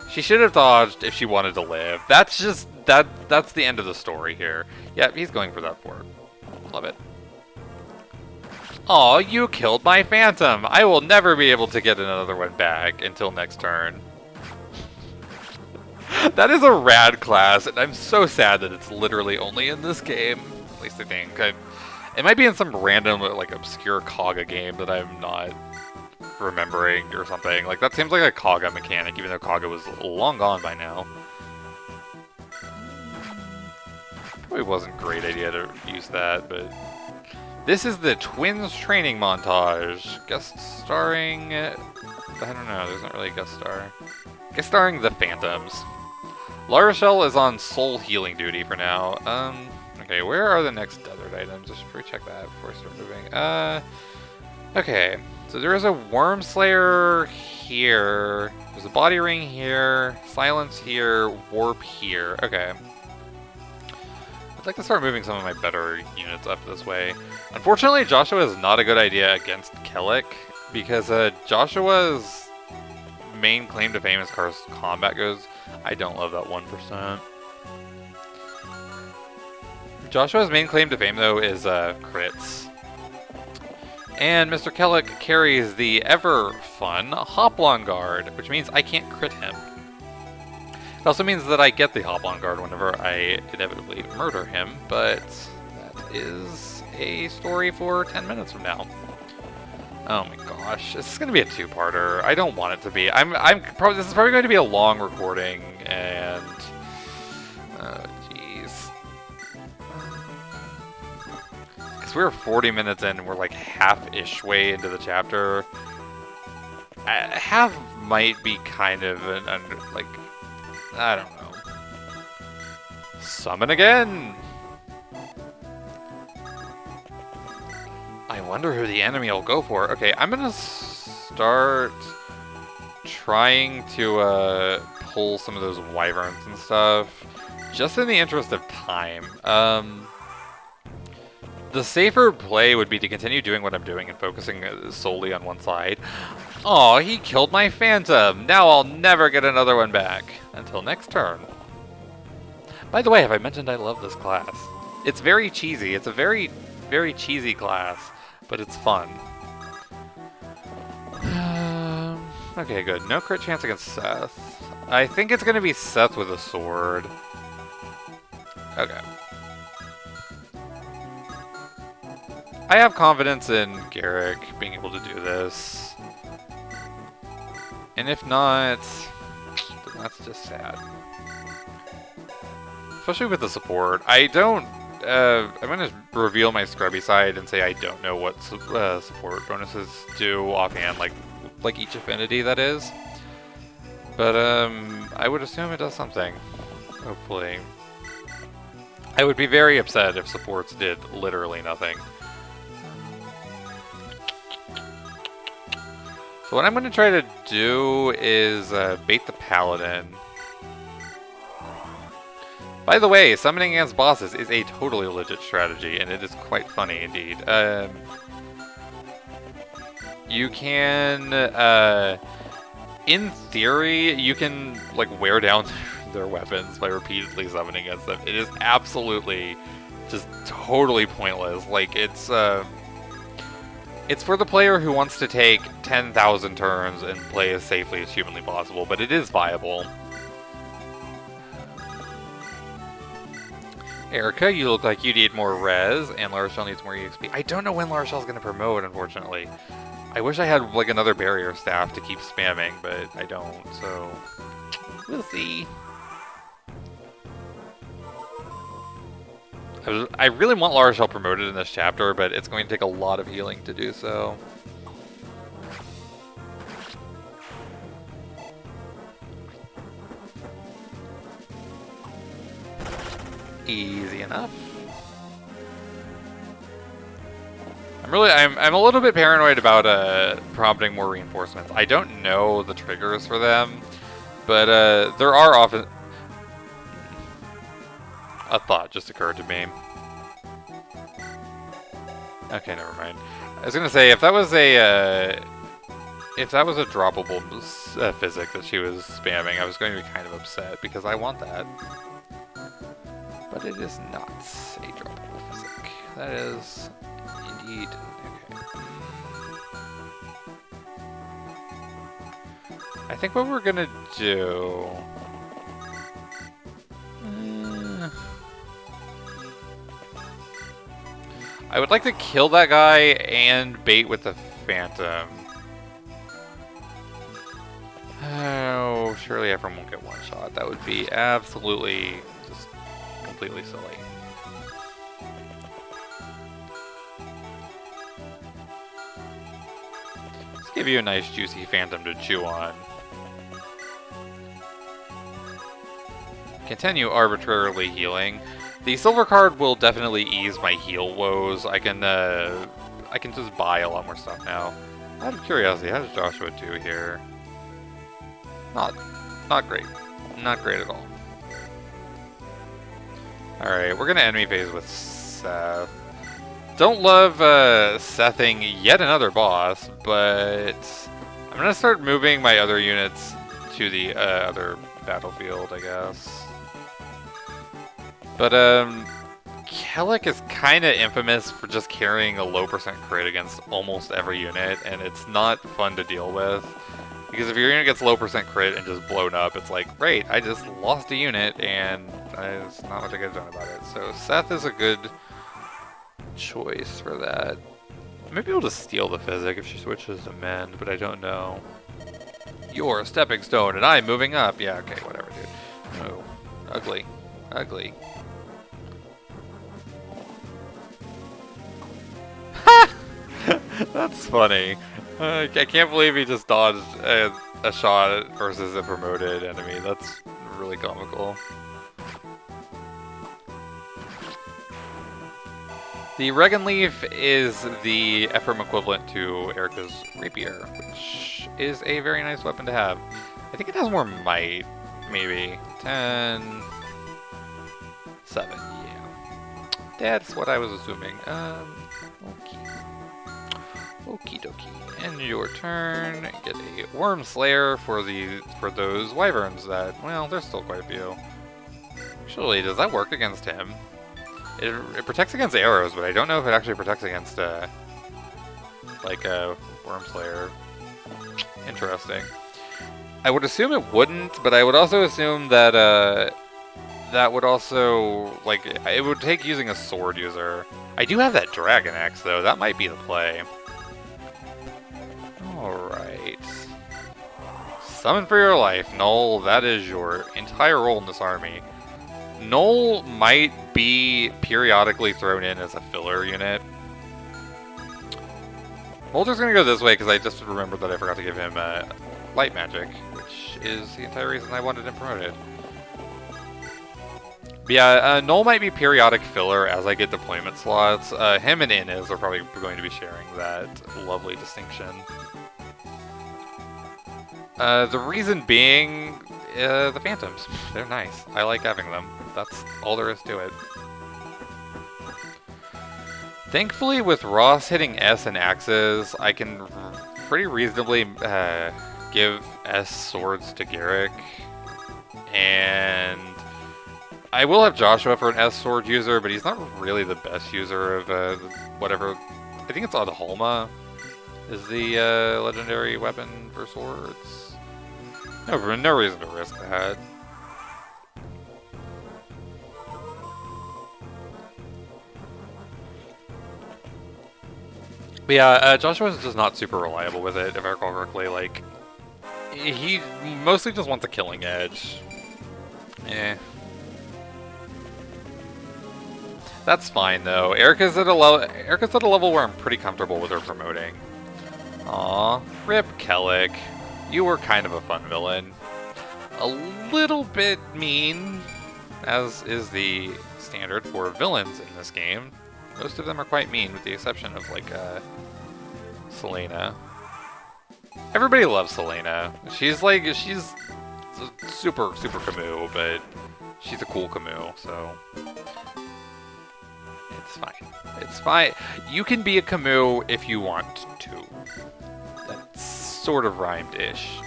She should have dodged if she wanted to live. That's just, that's the end of the story here. Yep, he's going for that fort. Love it. Aw, you killed my Phantom! I will never be able to get another one back until next turn. That is a rad class, and I'm so sad that it's literally only in this game. At least I think. It might be in some random, like, obscure Kaga game that I'm not remembering or something. Like, that seems like a Kaga mechanic, even though Kaga was long gone by now. Probably wasn't a great idea to use that, but... This is the Twins training montage. Guest starring... I don't know, there's not really a guest star. Guest starring the Phantoms. La Rochelle is on soul healing duty for now. Okay, where are the next desert items? I should probably check that before I start moving. Okay, so there is a Worm Slayer here. There's a Body Ring here. Silence here. Warp here. Okay. I'd like to start moving some of my better units up this way. Unfortunately, Joshua is not a good idea against Kellic, because Joshua's main claim to fame as far as combat goes, I don't love that 1%. Joshua's main claim to fame, though, is crits. And Mr. Kellic carries the ever-fun Hoplon Guard, which means I can't crit him. It also means that I get the Hoplon Guard whenever I inevitably murder him, but that is a story for 10 minutes from now. Oh my gosh, this is gonna be a two-parter. I don't want it to be. This is probably going to be a long recording, and oh jeez, because we're 40 minutes in, and we're like half-ish way into the chapter. Half might be kind of an like, I don't know. Summon again. I wonder who the enemy will go for. Okay, I'm gonna start trying to pull some of those wyverns and stuff, just in the interest of time. The safer play would be to continue doing what I'm doing and focusing solely on one side. Oh, he killed my phantom. Now I'll never get another one back. Until next turn. By the way, have I mentioned I love this class? It's very cheesy. It's a very, very cheesy class. But it's fun. Okay, good. No crit chance against Seth. I think it's going to be Seth with a sword. Okay. I have confidence in Garrick being able to do this. And if not, then that's just sad. Especially with the support. I'm going to reveal my scrubby side and say I don't know what support bonuses do offhand, like each affinity, that is. But I would assume it does something, hopefully. I would be very upset if supports did literally nothing. So what I'm going to try to do is bait the paladin. By the way, summoning against bosses is a totally legit strategy, and it is quite funny indeed. You can, in theory, you can like wear down their weapons by repeatedly summoning against them. It is absolutely just totally pointless. Like it's for the player who wants to take 10,000 turns and play as safely as humanly possible, but it is viable. Erica, you look like you need more res, and Larashel needs more EXP. I don't know when Larashel's going to promote, unfortunately. I wish I had like another barrier staff to keep spamming, but I don't, so we'll see. I really want Larashel promoted in this chapter, but it's going to take a lot of healing to do so. Easy enough. I'm a little bit paranoid about prompting more reinforcements. I don't know the triggers for them, but there are often... A thought just occurred to me. Okay, never mind. I was gonna say, if that was a droppable physic that she was spamming, I was going to be kind of upset because I want that. But it is not a droppable physic. That is indeed okay. I think what we're gonna do. I would like to kill that guy and bait with the Phantom. Oh, surely everyone won't get one shot. That would be absolutely just completely silly. Let's give you a nice juicy Phantom to chew on. Continue arbitrarily healing. The silver card will definitely ease my heal woes. I can just buy a lot more stuff now. Out of curiosity, how does Joshua do here? Not great. Not great at all. Alright, we're gonna enemy phase with Seth. Don't love Sething yet another boss, but I'm gonna start moving my other units to the other battlefield, I guess. But Kellic is kind of infamous for just carrying a low % crit against almost every unit, and it's not fun to deal with. Because if your unit gets low % crit and just blown up, it's like, great, I just lost a unit, and there's not much I could have done about it. So Seth is a good choice for that. Maybe we'll just steal the physic if she switches to mend, but I don't know. You're a stepping stone and I'm moving up. Yeah, okay, whatever, dude. Oh, ugly. Ugly. That's funny. I can't believe he just dodged a shot versus a promoted enemy. That's really comical. The Regan Leaf is the Ephraim equivalent to Erica's Rapier, which is a very nice weapon to have. I think it has more might, maybe. 10... 7, yeah. That's what I was assuming. Okay. Okie dokie. End your turn. Get a Worm Slayer for those wyverns that, well, there's still quite a few. Actually, does that work against him? It protects against arrows, but I don't know if it actually protects against, like a Worm Slayer. Interesting. I would assume it wouldn't, but I would also assume that, that would also, like, it would take using a sword user. I do have that Dragon Axe, though. That might be the play. Alright. Summon for your life, Null. That is your entire role in this army. Null might be periodically thrown in as a filler unit. Molder's gonna go this way because I just remembered that I forgot to give him light magic, which is the entire reason I wanted him promoted. But yeah, Null might be periodic filler as I get deployment slots. Him and Inez are probably going to be sharing that lovely distinction. The reason being, the Phantoms. They're nice. I like having them. That's all there is to it. Thankfully, with Ross hitting S and axes, I can pretty reasonably give S swords to Garrick. And I will have Joshua for an S sword user, but he's not really the best user of whatever. I think it's Adhalma is the legendary weapon for swords. No reason to risk that. But yeah, Joshua's just not super reliable with it, if I recall correctly. Like, he mostly just wants a killing edge. Eh. That's fine though. Erica's at a level where I'm pretty comfortable with her promoting. Aw, rip Kellic. You were kind of a fun villain. A little bit mean, as is the standard for villains in this game. Most of them are quite mean, with the exception of, like, Selena. Everybody loves Selena. She's super, super Camus, but she's a cool Camus, so it's fine. It's fine. You can be a Camus if you want to. That's sort of rhymed-ish.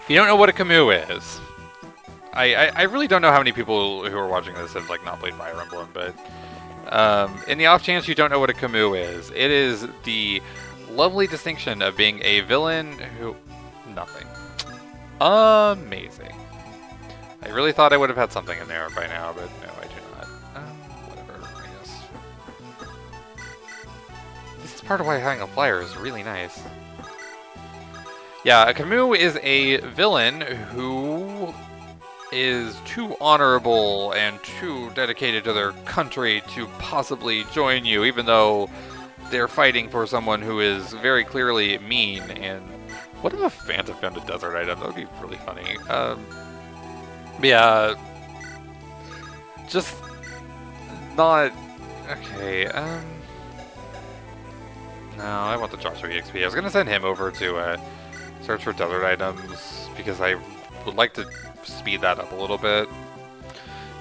If you don't know what a Camus is, I really don't know how many people who are watching this have like not played Fire Emblem, but in the off chance you don't know what a Camus is, it is the lovely distinction of being a villain who... nothing. Amazing. I really thought I would have had something in there by now, but no, I do not. Whatever, I guess. This is part of why having a flyer is really nice. Yeah, a Camus is a villain who is too honorable and too dedicated to their country to possibly join you, even though they're fighting for someone who is very clearly mean. And what if a Phantom found a desert item? That would be really funny. Yeah, just not okay. No, I want the Joshua EXP. I was gonna send him over to search for desert items because I would like to speed that up a little bit.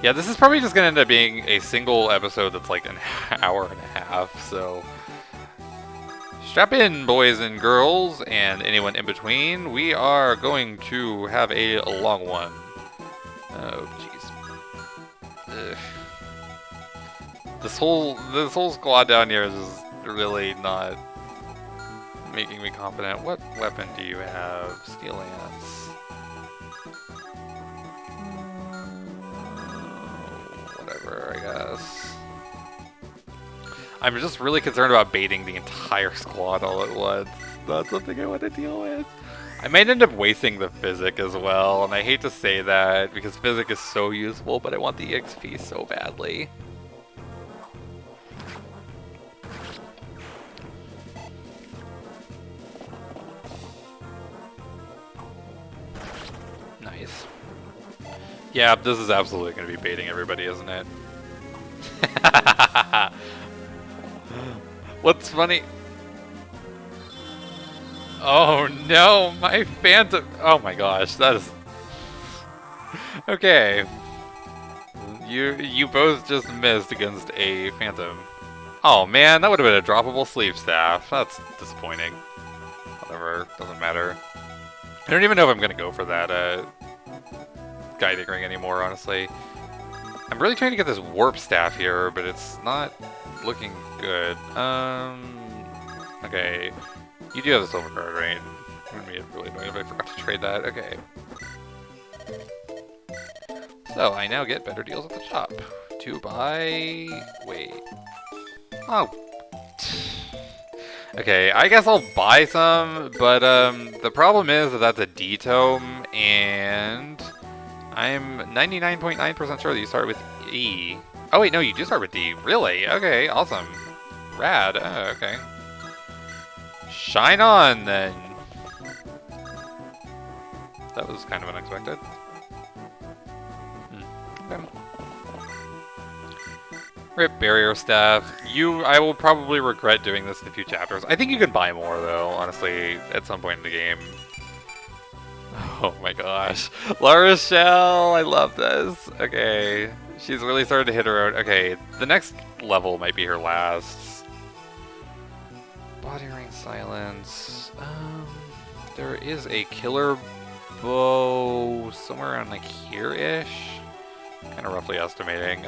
Yeah, this is probably just gonna end up being a single episode that's like an hour and a half, so strap in, boys and girls, and anyone in between. We are going to have a long one. Oh, jeez. This whole squad down here is just really not making me confident. What weapon do you have? Steel Lance. Whatever. whatever, I guess. I'm just really concerned about baiting the entire squad all at once. Not something I want to deal with. I might end up wasting the physic as well, and I hate to say that because physic is so useful, but I want the XP so badly. Nice. Yeah, this is absolutely going to be baiting everybody, isn't it? What's funny? Oh no, my phantom! Oh my gosh, that is... Okay. You both just missed against a phantom. Oh man, that would have been a droppable sleeve staff. That's disappointing. Whatever, doesn't matter. I don't even know if I'm gonna go for that guiding ring anymore, honestly. I'm really trying to get this warp staff here, but it's not looking good. Okay. You do have the silver card, right? It would be really annoying if I forgot to trade that. Okay. So, I now get better deals at the shop. To buy... Wait. Oh. Okay, I guess I'll buy some, but the problem is that that's a D-tome, and I'm 99.9% sure that you start with E. Oh wait, no, you do start with D. Really? Okay, awesome. Rad. Oh, okay. Shine on, then. That was kind of unexpected. Okay. Rip barrier staff. I will probably regret doing this in a few chapters. I think you can buy more, though, honestly, at some point in the game. Oh my gosh. La Rochelle, I love this. Okay. She's really started to hit her own. Okay, the next level might be her last. Body ring silence. There is a killer bow somewhere around like here-ish. Kind of roughly estimating.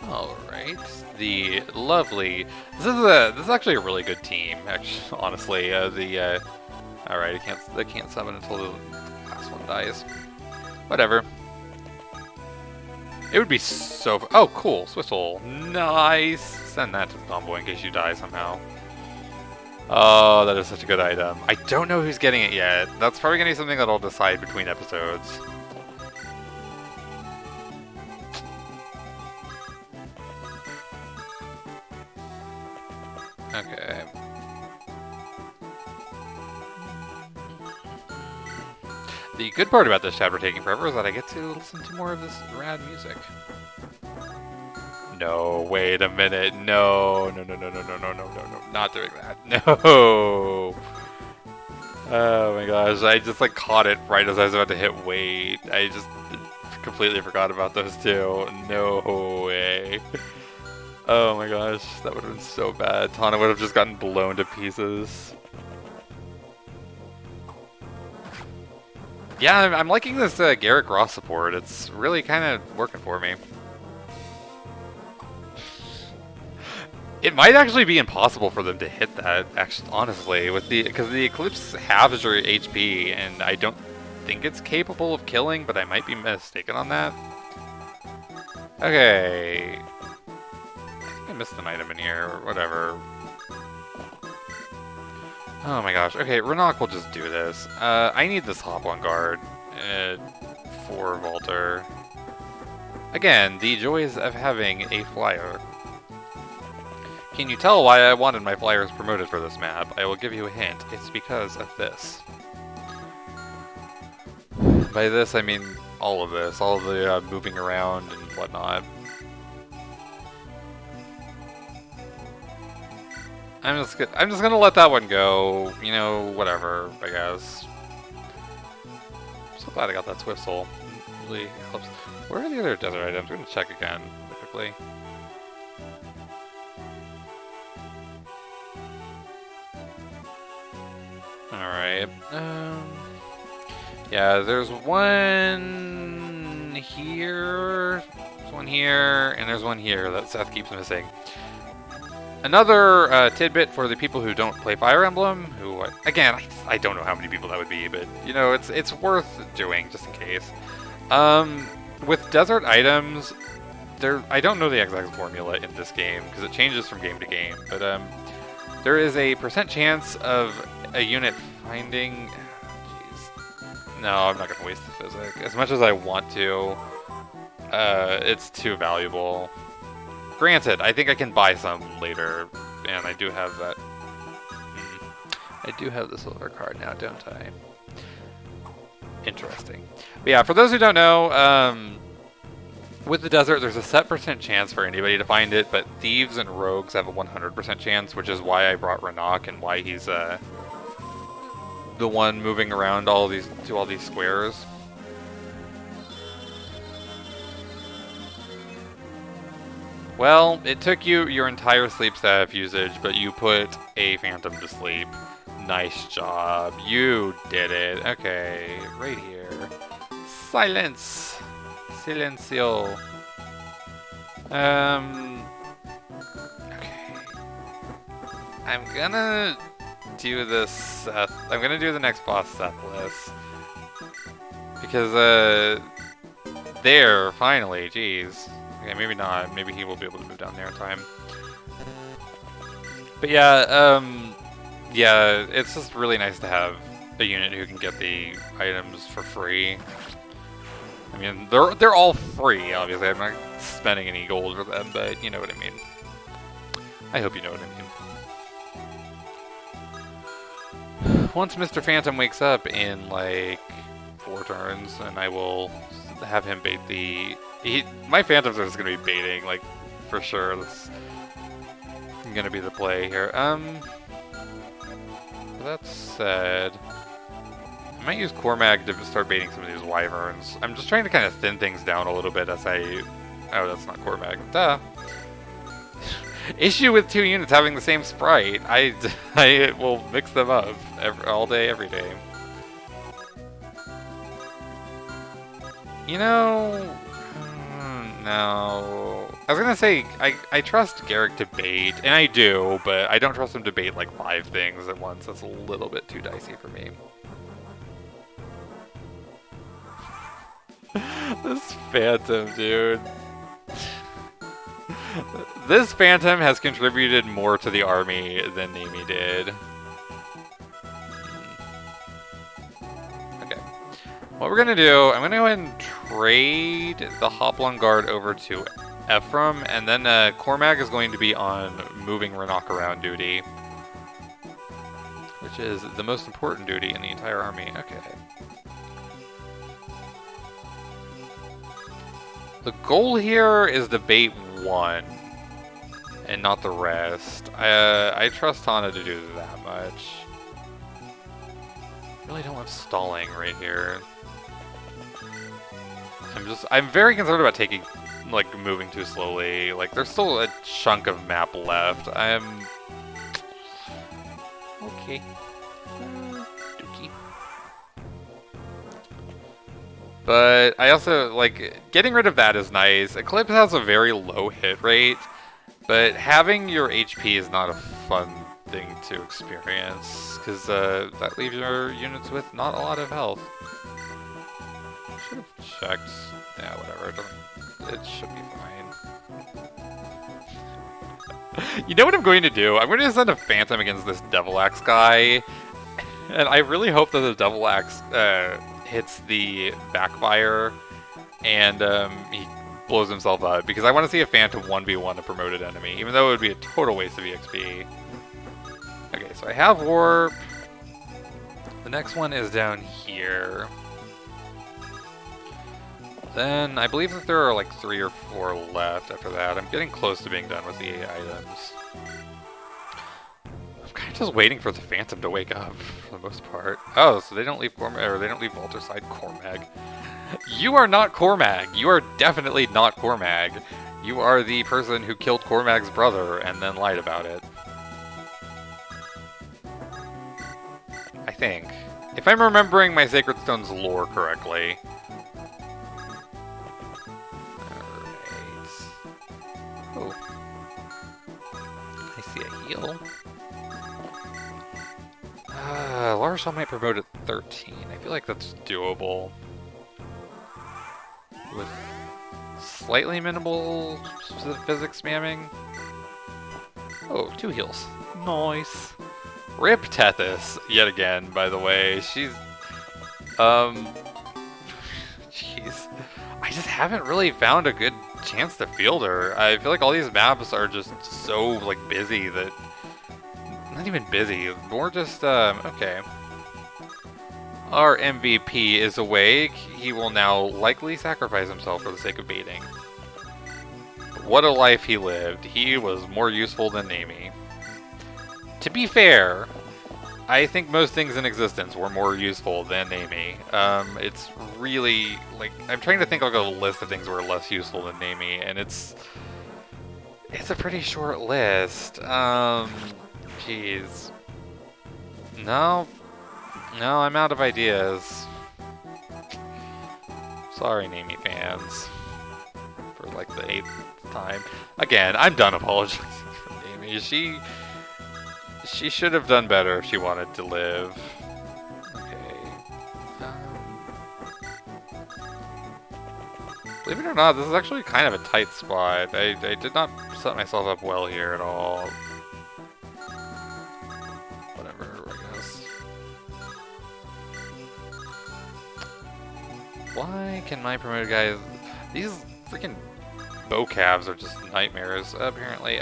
Alright. The lovely... This is actually a really good team, actually, honestly. Alright, I can't summon until the last one dies. Whatever. It would be so... Oh, cool. Swistle. Nice. Send that to the combo in case you die somehow. Oh, that is such a good item. I don't know who's getting it yet. That's probably going to be something that I'll decide between episodes. Okay. The good part about this chapter taking forever is that I get to listen to more of this rad music. No, wait a minute. No, not doing that. No. Oh my gosh, I just like caught it right as I was about to hit wait. I just completely forgot about those two. No way. Oh my gosh, that would have been so bad. Tana would have just gotten blown to pieces. Yeah, I'm liking this Garrick Ross support. It's really kind of working for me. It might actually be impossible for them to hit that, actually, honestly, because the Eclipse halves your HP, and I don't think it's capable of killing, but I might be mistaken on that. Okay. I think I missed an item in here, or whatever. Oh my gosh. Okay, Renok will just do this. I need this hop on guard for Volter. Again, the joys of having a flyer. Can you tell why I wanted my flyers promoted for this map? I will give you a hint. It's because of this. By this, I mean all of this. All of the moving around and whatnot. I'm just gonna let that one go. You know, whatever, I guess. I'm so glad I got that Swift Soul. It really helps. Where are the other desert items? I'm gonna check again quickly. Alright. Yeah, there's one here, there's one here, and there's one here that Seth keeps missing. Another tidbit for the people who don't play Fire Emblem, who, again, I don't know how many people that would be, but, you know, it's worth doing, just in case. With desert items, I don't know the exact formula in this game, because it changes from game to game, but, there is a % chance of a unit finding... Jeez. No, I'm not going to waste the physic. As much as I want to, it's too valuable. Granted, I think I can buy some later, and I do have that. I do have the silver card now, don't I? Interesting. But yeah, for those who don't know, with the desert, there's a set % chance for anybody to find it, but thieves and rogues have a 100% chance, which is why I brought Renak and why he's the one moving around all these squares. Well, it took you your entire sleep staff usage, but you put a phantom to sleep. Nice job. You did it. Okay, right here. Silence. Silencio. Okay. I'm gonna do this Seth. I'm gonna do the next boss Sethless. Because, there, finally, jeez. Okay, maybe not. Maybe he will be able to move down there in time. But yeah, yeah, it's just really nice to have a unit who can get the items for free. I mean, they're all free, obviously. I'm not spending any gold for them, but you know what I mean. I hope you know what I mean. Once Mr. Phantom wakes up in, like, 4 turns, and I will have him bait the... my Phantoms are just going to be baiting, like, for sure. That's going to be the play here. That said, I might use Cormag to start baiting some of these Wyverns. I'm just trying to kind of thin things down a little bit as I... Oh, that's not Cormag. Duh. Issue with 2 units having the same sprite. I will mix them up all day, every day. You know... No. I was gonna say, I trust Garrick to bait, and I do, but I don't trust him to bait like 5 things at once. That's a little bit too dicey for me. This Phantom, dude. This Phantom has contributed more to the army than Nami did. Okay. What we're gonna do, I'm gonna go ahead and trade the Hoplon Guard over to Ephraim, and then Cormag is going to be on moving Renak around duty, which is the most important duty in the entire army. Okay. The goal here is to bait 1, and not the rest. I trust Tana to do that much. Really don't have stalling right here. I'm very concerned about moving too slowly. Like, there's still a chunk of map left. Okay. Dookie. But I also, like, getting rid of that is nice. Eclipse has a very low hit rate, but having your HP is not a fun thing to experience, because that leaves your units with not a lot of health. Should have checked. Yeah, whatever. It should be fine. You know what I'm going to do? I'm going to send a Phantom against this Devil Axe guy, and I really hope that the Devil Axe hits the backfire and he blows himself up, because I want to see a Phantom 1v1 a promoted enemy, even though it would be a total waste of EXP. Okay, so I have Warp. The next one is down here. Then, I believe that there are like 3 or 4 left after that. I'm getting close to being done with the items. I'm kind of just waiting for the Phantom to wake up, for the most part. Oh, so they don't leave Cormag, or they don't leave Walterside Cormag. You are not Cormag! You are definitely not Cormag. You are the person who killed Cormag's brother and then lied about it. I think. If I'm remembering my Sacred Stone's lore correctly. see a heal. Large might promote at 13. I feel like that's doable. With slightly minimal physics spamming. Oh, 2 heals. Nice. Rip Tethys, yet again, by the way. She's... Jeez. I just haven't really found a good chance to field her. I feel like all these maps are just so, like, busy that... Not even busy, more just, okay. Our MVP is awake. He will now likely sacrifice himself for the sake of baiting. What a life he lived. He was more useful than Amy. To be fair, I think most things in existence were more useful than Amy. It's really, like, I'm trying to think of a list of things that were less useful than Amy, and it's a pretty short list. Jeez. No, I'm out of ideas. Sorry, Amy fans. For like the 8th time. Again, I'm done apologizing for Amy. She should have done better if she wanted to live. Okay. Believe it or not, this is actually kind of a tight spot. I did not set myself up well here at all. Whatever, I guess. Why can my promoted guys... These freaking bow calves are just nightmares, apparently.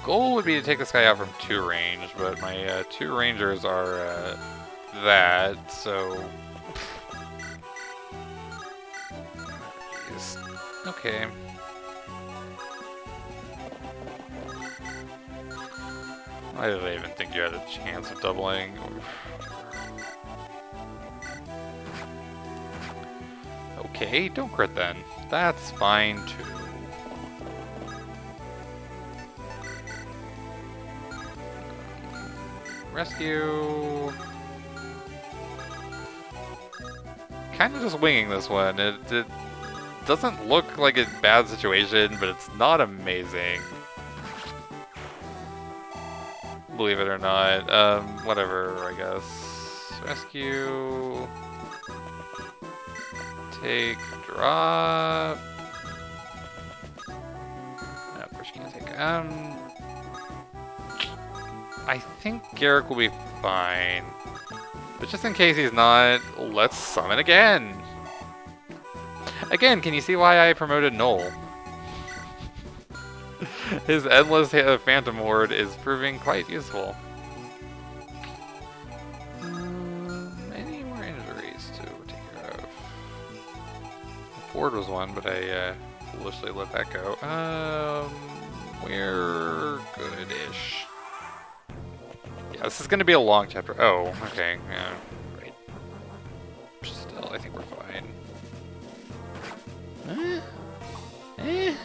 Goal would be to take this guy out from 2 range, but my 2 rangers are that, so... Okay. Why did I even think you had a chance of doubling? Okay, don't crit then. That's fine too. Rescue. Kind of just winging this one. It doesn't look like a bad situation, but it's not amazing. Believe it or not. Whatever, I guess. Rescue. Take, drop. No, of course you can't take. I think Garrick will be fine. But just in case he's not, let's summon again. Again, can you see why I promoted Noel? His endless Phantom Horde is proving quite useful. Any more injuries to take care of? Ford was one, but I foolishly let that go. We're good-ish. Yeah, this is going to be a long chapter. Oh, okay. Yeah, right. Still, I think we're fine. It's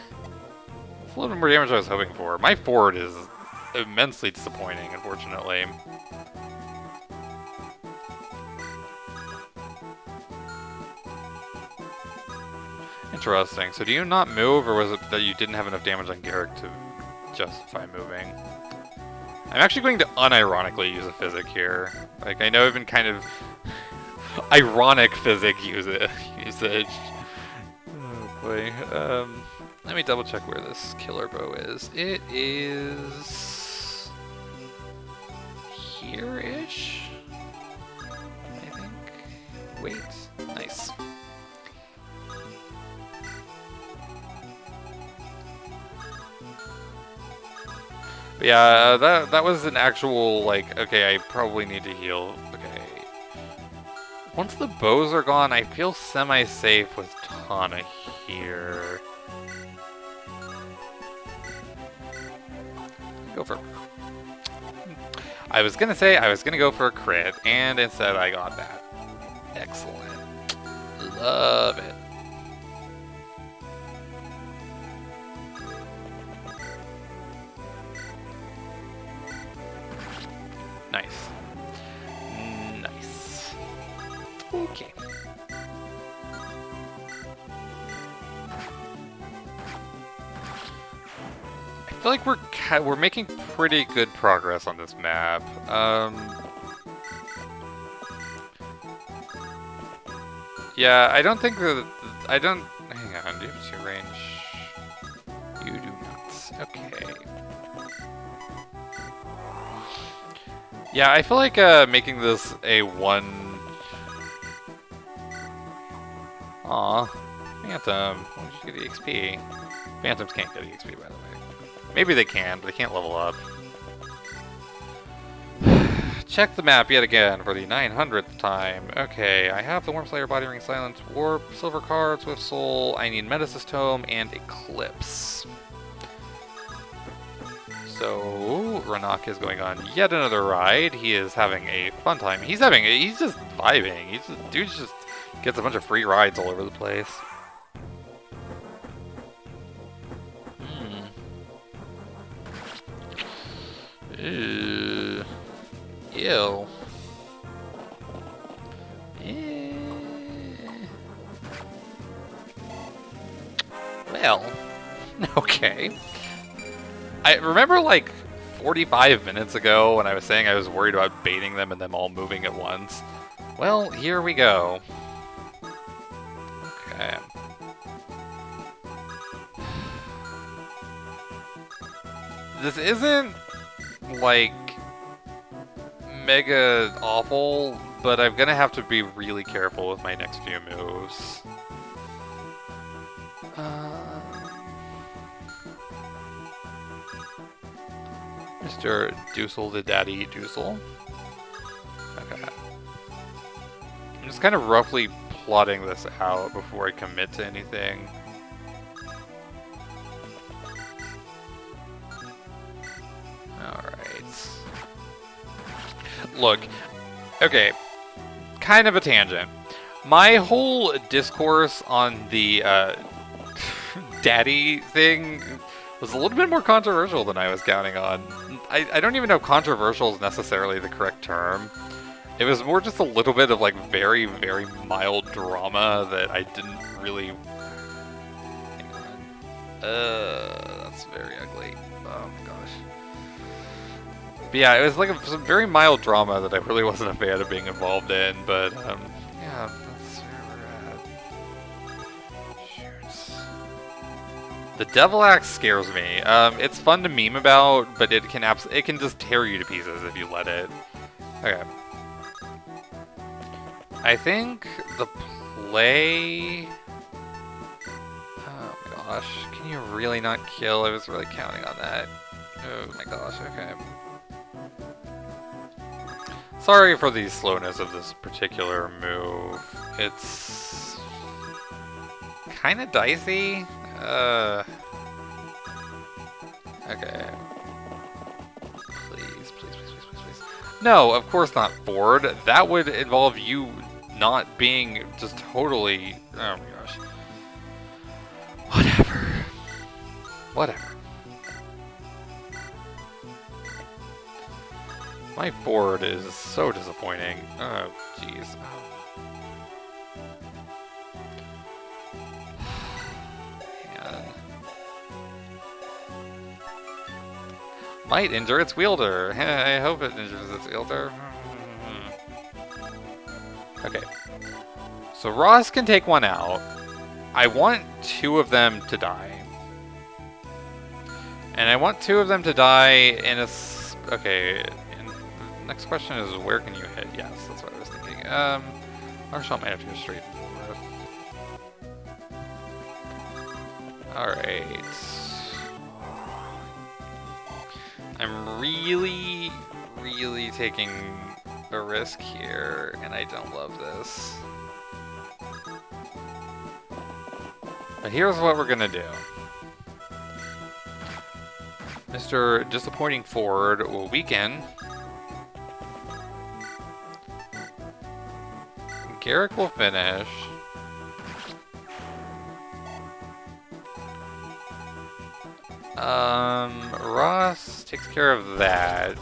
a little bit more damage than I was hoping for. My Ford is immensely disappointing, unfortunately. Interesting. So do you not move, or was it that you didn't have enough damage on Garrick to justify moving? I'm actually going to unironically use a physic here. Like, I know I've been kind of ironic physic usage. Oh boy. Let me double check where this killer bow is. It is here-ish, I think. Wait, nice. But yeah, that was an actual, like, okay, I probably need to heal. Okay. Once the bows are gone, I feel semi-safe with Tana here. Go for... I was gonna say I was gonna go for a crit, and instead I got that. Excellent. Love it. Nice. Nice. Okay. feel like we're making pretty good progress on this map. Yeah, I don't think that I don't. Hang on, do you have 2 range? You do not. Okay. Yeah, I feel like making this a 1. Aw, Phantom. Why did you get EXP? Phantoms can't get EXP, by the way. Maybe they can, but they can't level up. Check the map yet again for the 900th time. Okay, I have the Worm Slayer, Body Ring, Silence, Warp, Silver Card, Swift Soul. I need Metasys Tome and Eclipse. So, Ranak is going on yet another ride. He is having a fun time. He's just vibing. Dude just gets a bunch of free rides all over the place. Ew. Ew. Well, okay. I remember like 45 minutes ago when I was saying I was worried about baiting them and them all moving at once. Well, here we go. Okay. This isn't like mega awful, but I'm gonna have to be really careful with my next few moves. Mr. Doosel the Daddy Doosel. Okay. I'm just kind of roughly plotting this out before I commit to anything. Alright. Look, okay, kind of a tangent. My whole discourse on the daddy thing was a little bit more controversial than I was counting on. I don't even know if controversial is necessarily the correct term. It was more just a little bit of like very, very mild drama that I didn't really... Hang on. That's very ugly. Oh my gosh. But yeah, it was like some very mild drama that I really wasn't a fan of being involved in, but yeah, that's where we're at. Shoot. The Devil Axe scares me. It's fun to meme about, but it can just tear you to pieces if you let it. Okay. I think the play... Oh my gosh, can you really not kill? I was really counting on that. Oh my gosh, okay. Sorry for the slowness of this particular move. It's kind of dicey. Okay. Please, please, please, please, please, please. No, of course not, Ford. That would involve you not being just totally... Oh my gosh. Whatever. Whatever. My Ford is so disappointing. Oh, jeez. Man. Might injure its wielder. I hope it injures its wielder. Okay. So Ross can take one out. I want 2 of them to die. And I want 2 of them to die in a... Okay. Next question is, where can you hit? Yes, that's what I was thinking. Marshall might have to go straight north. Alright. I'm really, really taking a risk here, and I don't love this. But here's what we're gonna do. Mr. Disappointing Ford will weaken. Garrick will finish. Ross takes care of that.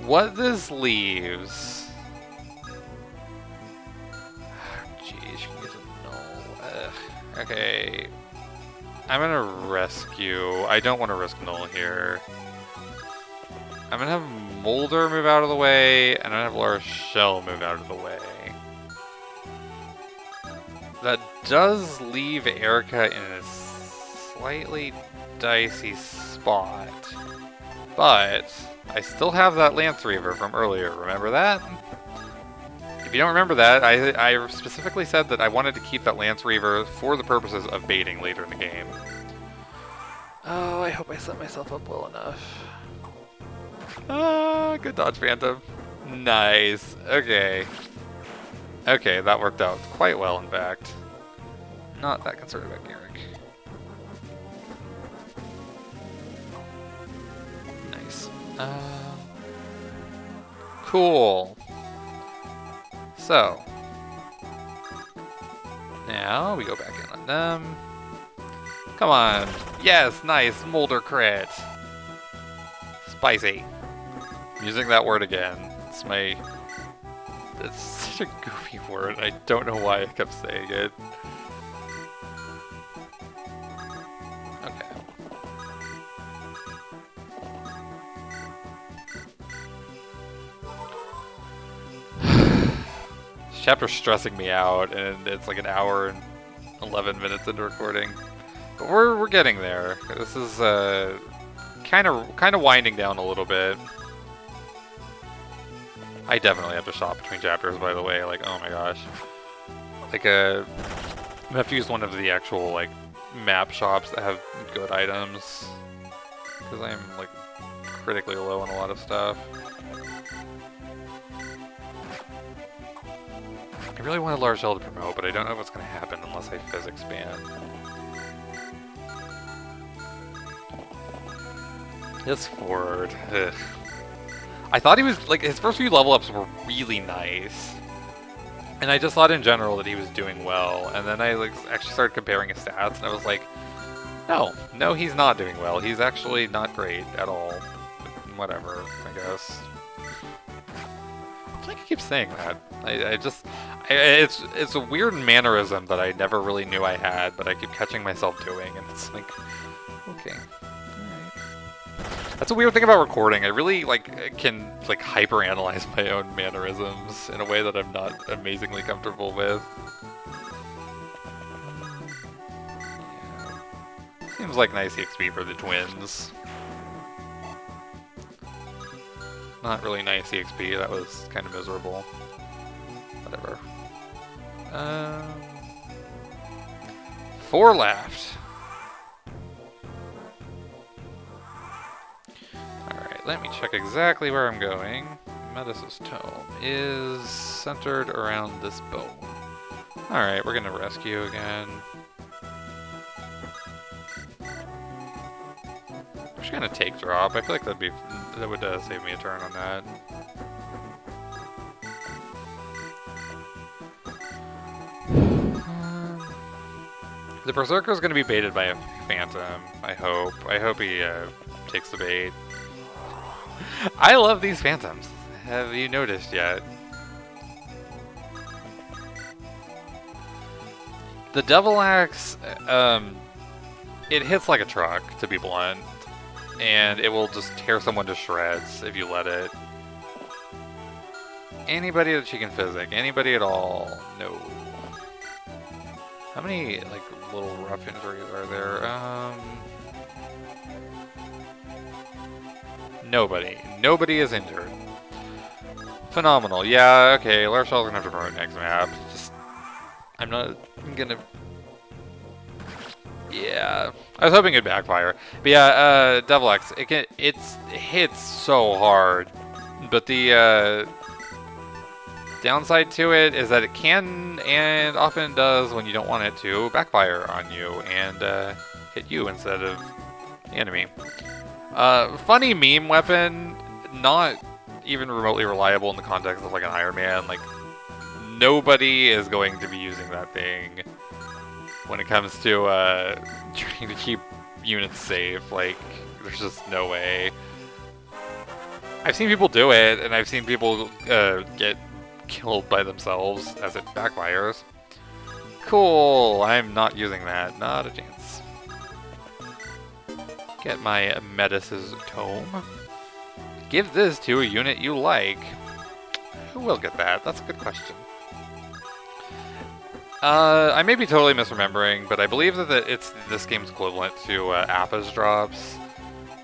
What this leaves... Jeez, you can get to null. Okay. I'm gonna rescue. I don't want to risk null here. I'm gonna have Molder move out of the way, and I'm gonna have Laura Shell move out of the way. That does leave Erica in a slightly dicey spot. But I still have that Lance Reaver from earlier, remember that? If you don't remember that, I specifically said that I wanted to keep that Lance Reaver for the purposes of baiting later in the game. Oh, I hope I set myself up well enough. Ah, good dodge, Phantom. Nice. Okay. Okay, that worked out quite well, in fact. Not that concerned about Garrick. Nice. Cool. So, now we go back in on them. Come on. Yes, nice. Molder crit. Spicy. I'm using that word again. It's such a goofy word. I don't know why I kept saying it. Okay. This chapter's stressing me out, and it's like an hour and 11 minutes into recording. But we're getting there. This is kind of winding down a little bit. I definitely have to shop between chapters, by the way. Like, oh my gosh. Like, I have to use one of the actual, like, map shops that have good items. Because I'm, like, critically low on a lot of stuff. I really wanted Large Shell to promote, but I don't know what's going to happen unless I physics ban. This Ford. Ugh. I thought he was, like, his first few level ups were really nice. And I just thought in general that he was doing well. And then I, like, actually started comparing his stats, and I was like, no, he's not doing well. He's actually not great at all. Whatever, I guess. I feel like I keep saying that. It's a weird mannerism that I never really knew I had, but I keep catching myself doing, and it's like, okay. That's a weird thing about recording. I really can hyper-analyze my own mannerisms in a way that I'm not amazingly comfortable with. Yeah. Seems like nice EXP for the twins. Not really nice EXP. That was kind of miserable. Whatever. 4 left. Alright, let me check exactly where I'm going. Metis' tome is centered around this bone. Alright, we're gonna rescue again. I'm just gonna take drop. I feel like that would save me a turn on that. The Berserker's gonna be baited by a Phantom, I hope. I hope he takes the bait. I love these Phantoms. Have you noticed yet? The Devil Axe, it hits like a truck, to be blunt. And it will just tear someone to shreds if you let it. Anybody that she can physic, anybody at all, no. How many, little rough injuries are there? Nobody. Nobody is injured. Phenomenal. Yeah, okay, Larshall's gonna have to promote next map. I'm not gonna... Yeah. I was hoping it'd backfire. But yeah, Devil X, it hits so hard. But the, downside to it is that it can, and often does when you don't want it to, backfire on you and hit you instead of the enemy. Funny meme weapon, not even remotely reliable in the context of an Ironman. Nobody is going to be using that thing when it comes to trying to keep units safe. There's just no way. I've seen people do it, and I've seen people get killed by themselves as it backfires. Cool, I'm not using that. Not a chance. Get my Metis' tome. Give this to a unit you like. Who will get that? That's a good question. I may be totally misremembering, but I believe that it's this game's equivalent to Appa's drops,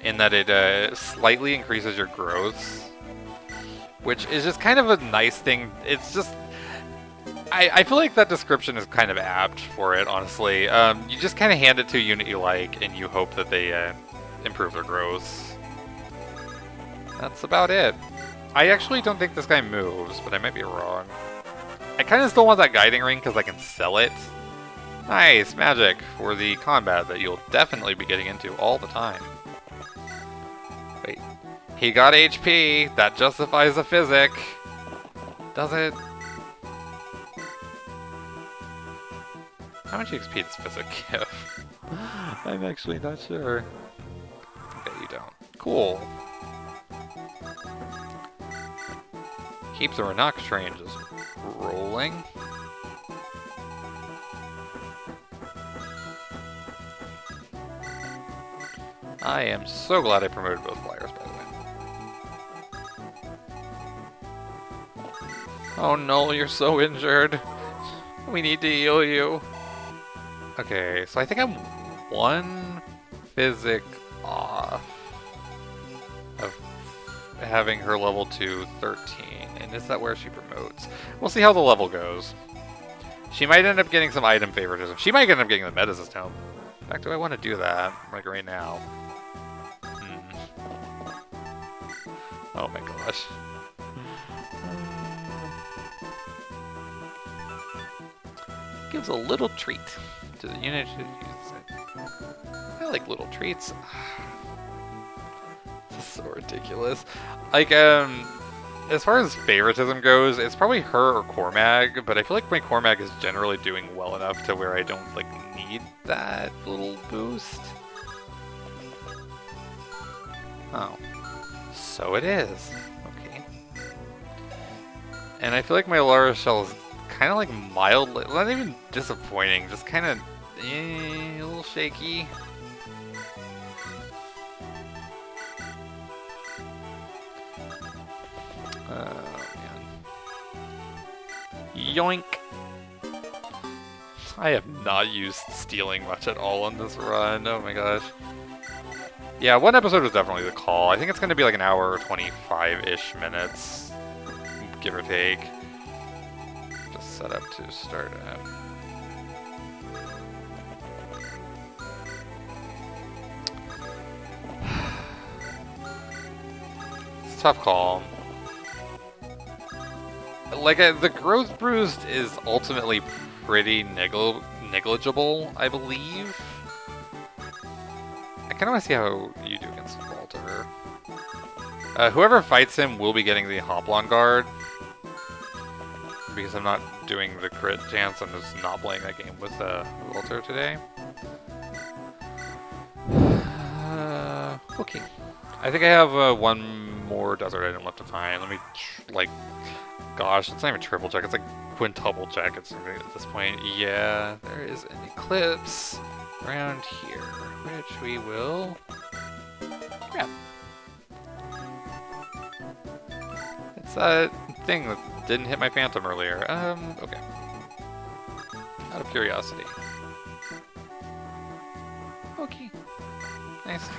in that it slightly increases your growths, which is just kind of a nice thing. It's just... I feel like that description is kind of apt for it, honestly. You just kind of hand it to a unit you like, and you hope that they improve their growths. That's about it. I actually don't think this guy moves, but I might be wrong. I kind of still want that guiding ring because I can sell it. Nice, magic for the combat that you'll definitely be getting into all the time. Wait, he got HP. That justifies the physic. Does it? How much XP does physic give? I'm actually not sure. Okay, you don't. Cool. Keep the Renok train just rolling. I am so glad I promoted both flyers, by the way. Oh no, you're so injured. We need to heal you. Okay, so I think I'm one physic off of having her level 2 13. And is that where she promotes? We'll see how the level goes. She might end up getting some item favoritism. She might end up getting the Metis' tome. In fact, do I want to do that? Like right now. Oh my gosh. Gives a little treat to the unit who uses it. I like little treats. This is so ridiculous. Like, as far as favoritism goes, it's probably her or Cormag, but I feel like my Cormag is generally doing well enough to where I don't, like, need that little boost. Oh. So it is. Okay. And I feel like my Lara Shell is kind of like mildly, not even disappointing, just kind of a little shaky. Oh man. Yoink! I have not used stealing much at all on this run, oh my gosh. Yeah, one episode was definitely the call. I think it's going to be like an hour or 25-ish minutes, give or take. Just set up to start up. It's a tough call. Like, the growth boost is ultimately pretty negligible, I believe. I kind of want to see how you do against Walter. Whoever fights him will be getting the Hoplon guard. Because I'm not doing the crit chance, I'm just not playing that game with Walter today. Okay. I think I have one more desert item left to find. Let me, gosh, it's not even triple check, it's like quintuple check at this point. Yeah, there is an eclipse around here, which we will grab. It's that thing that didn't hit my phantom earlier. Okay. Out of curiosity. Okay. Nice.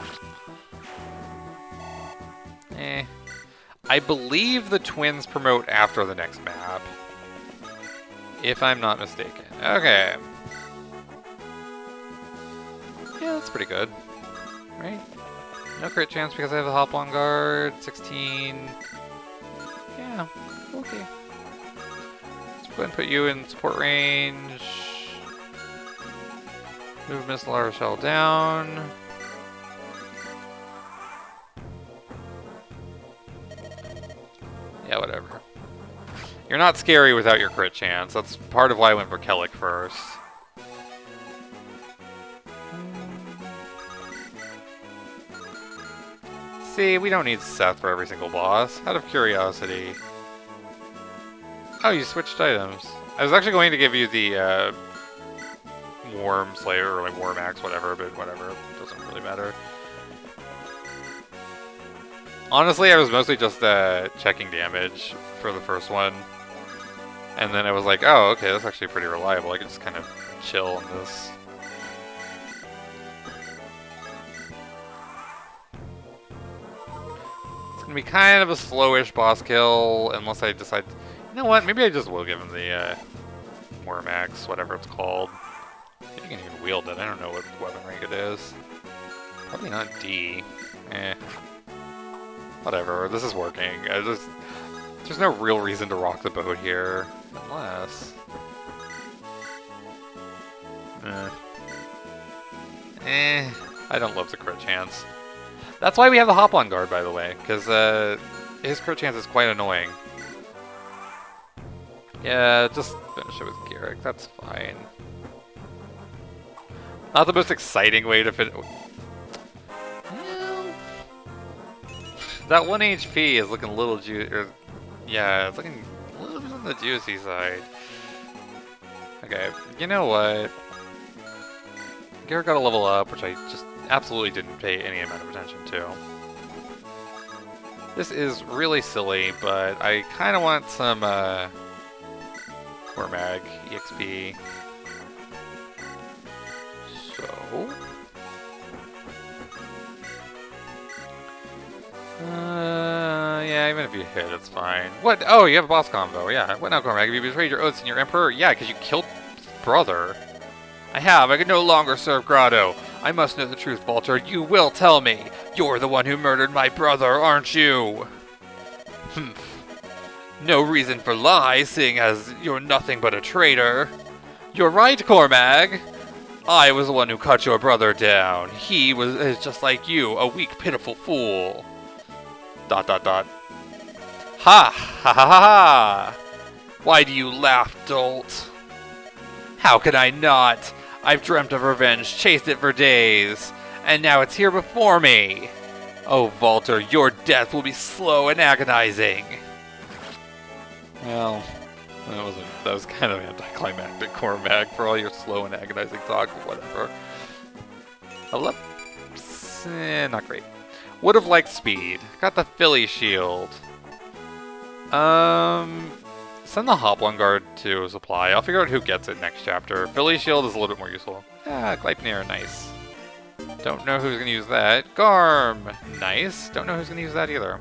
I believe the twins promote after the next map. If I'm not mistaken. Okay. Yeah, that's pretty good. Right? No crit chance because I have the hop on guard. 16. Yeah, okay. Let's go ahead and put you in support range. Move Miss La Rochelle down. Yeah, whatever. You're not scary without your crit chance. That's part of why I went for Kellic first. See, we don't need Seth for every single boss. Out of curiosity. Oh, you switched items. I was actually going to give you the Worm Slayer or like Worm Axe, whatever, but whatever. It doesn't really matter. Honestly, I was mostly just checking damage for the first one. And then I was like, oh, okay, that's actually pretty reliable. I can just kind of chill on this. It's going to be kind of a slowish boss kill, unless I decide... You know what? Maybe I just will give him the Wormax, whatever it's called. If you can even wield it. I don't know what weapon rank it is. Probably not D. Eh. Whatever. This is working. There's no real reason to rock the boat here. Unless... I don't love the crit chance. That's why we have the hop-on guard, by the way. Because his crit chance is quite annoying. Yeah, just finish it with Garrick. That's fine. Not the most exciting way to finish... That 1 HP is looking a little yeah, it's looking a little bit on the juicy side. Okay, you know what? Garrett got a level up, which I just absolutely didn't pay any amount of attention to. This is really silly, but I kind of want some Cormag EXP. So... yeah, even if you hit, it's fine. What? Oh, you have a boss combo, yeah. What now, Cormac? Have you betrayed your oaths and your emperor? Yeah, because you killed his brother. I have. I can no longer serve Grotto. I must know the truth, Walter. You will tell me. You're the one who murdered my brother, aren't you? No reason for lies, seeing as you're nothing but a traitor. You're right, Cormag. I was the one who cut your brother down. He is just like you, a weak, pitiful fool. ... Ha! Ha ha ha ha! Why do you laugh, dolt? How could I not? I've dreamt of revenge, chased it for days, and now it's here before me. Oh, Walter, your death will be slow and agonizing. Well, that was kind of anticlimactic, Cormac, for all your slow and agonizing talk, but whatever. Level up? Not great. Would have liked speed. Got the Philly shield. Send the Hoplon guard to supply. I'll figure out who gets it next chapter. Philly shield is a little bit more useful. Ah, Gleipnir, nice. Don't know who's gonna use that. Garm, nice. Don't know who's gonna use that either.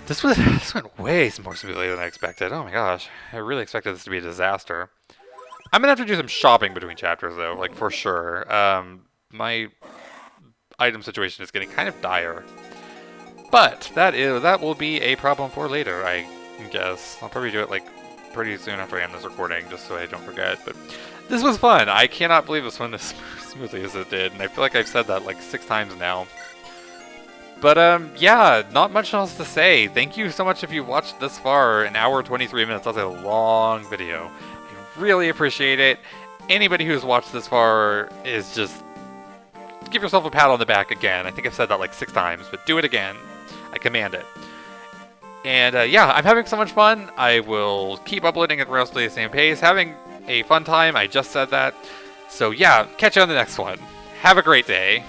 This went way more smoothly than I expected. Oh my gosh, I really expected this to be a disaster. I'm gonna have to do some shopping between chapters though, like for sure. My item situation is getting kind of dire. But that will be a problem for later, I guess. I'll probably do it like pretty soon after I end this recording, just so I don't forget. But this was fun. I cannot believe this went as smoothly as it did, and I feel like I've said that like 6 times now. But yeah, not much else to say. Thank you so much if you watched this far. An hour 23 minutes. That's a long video. I really appreciate it. Anybody who's watched this far is just... give yourself a pat on the back again. I think I've said that like 6 times, but do it again. I command it. And yeah, I'm having so much fun. I will keep uploading at roughly the same pace. Having a fun time. I just said that. So yeah, catch you on the next one. Have a great day.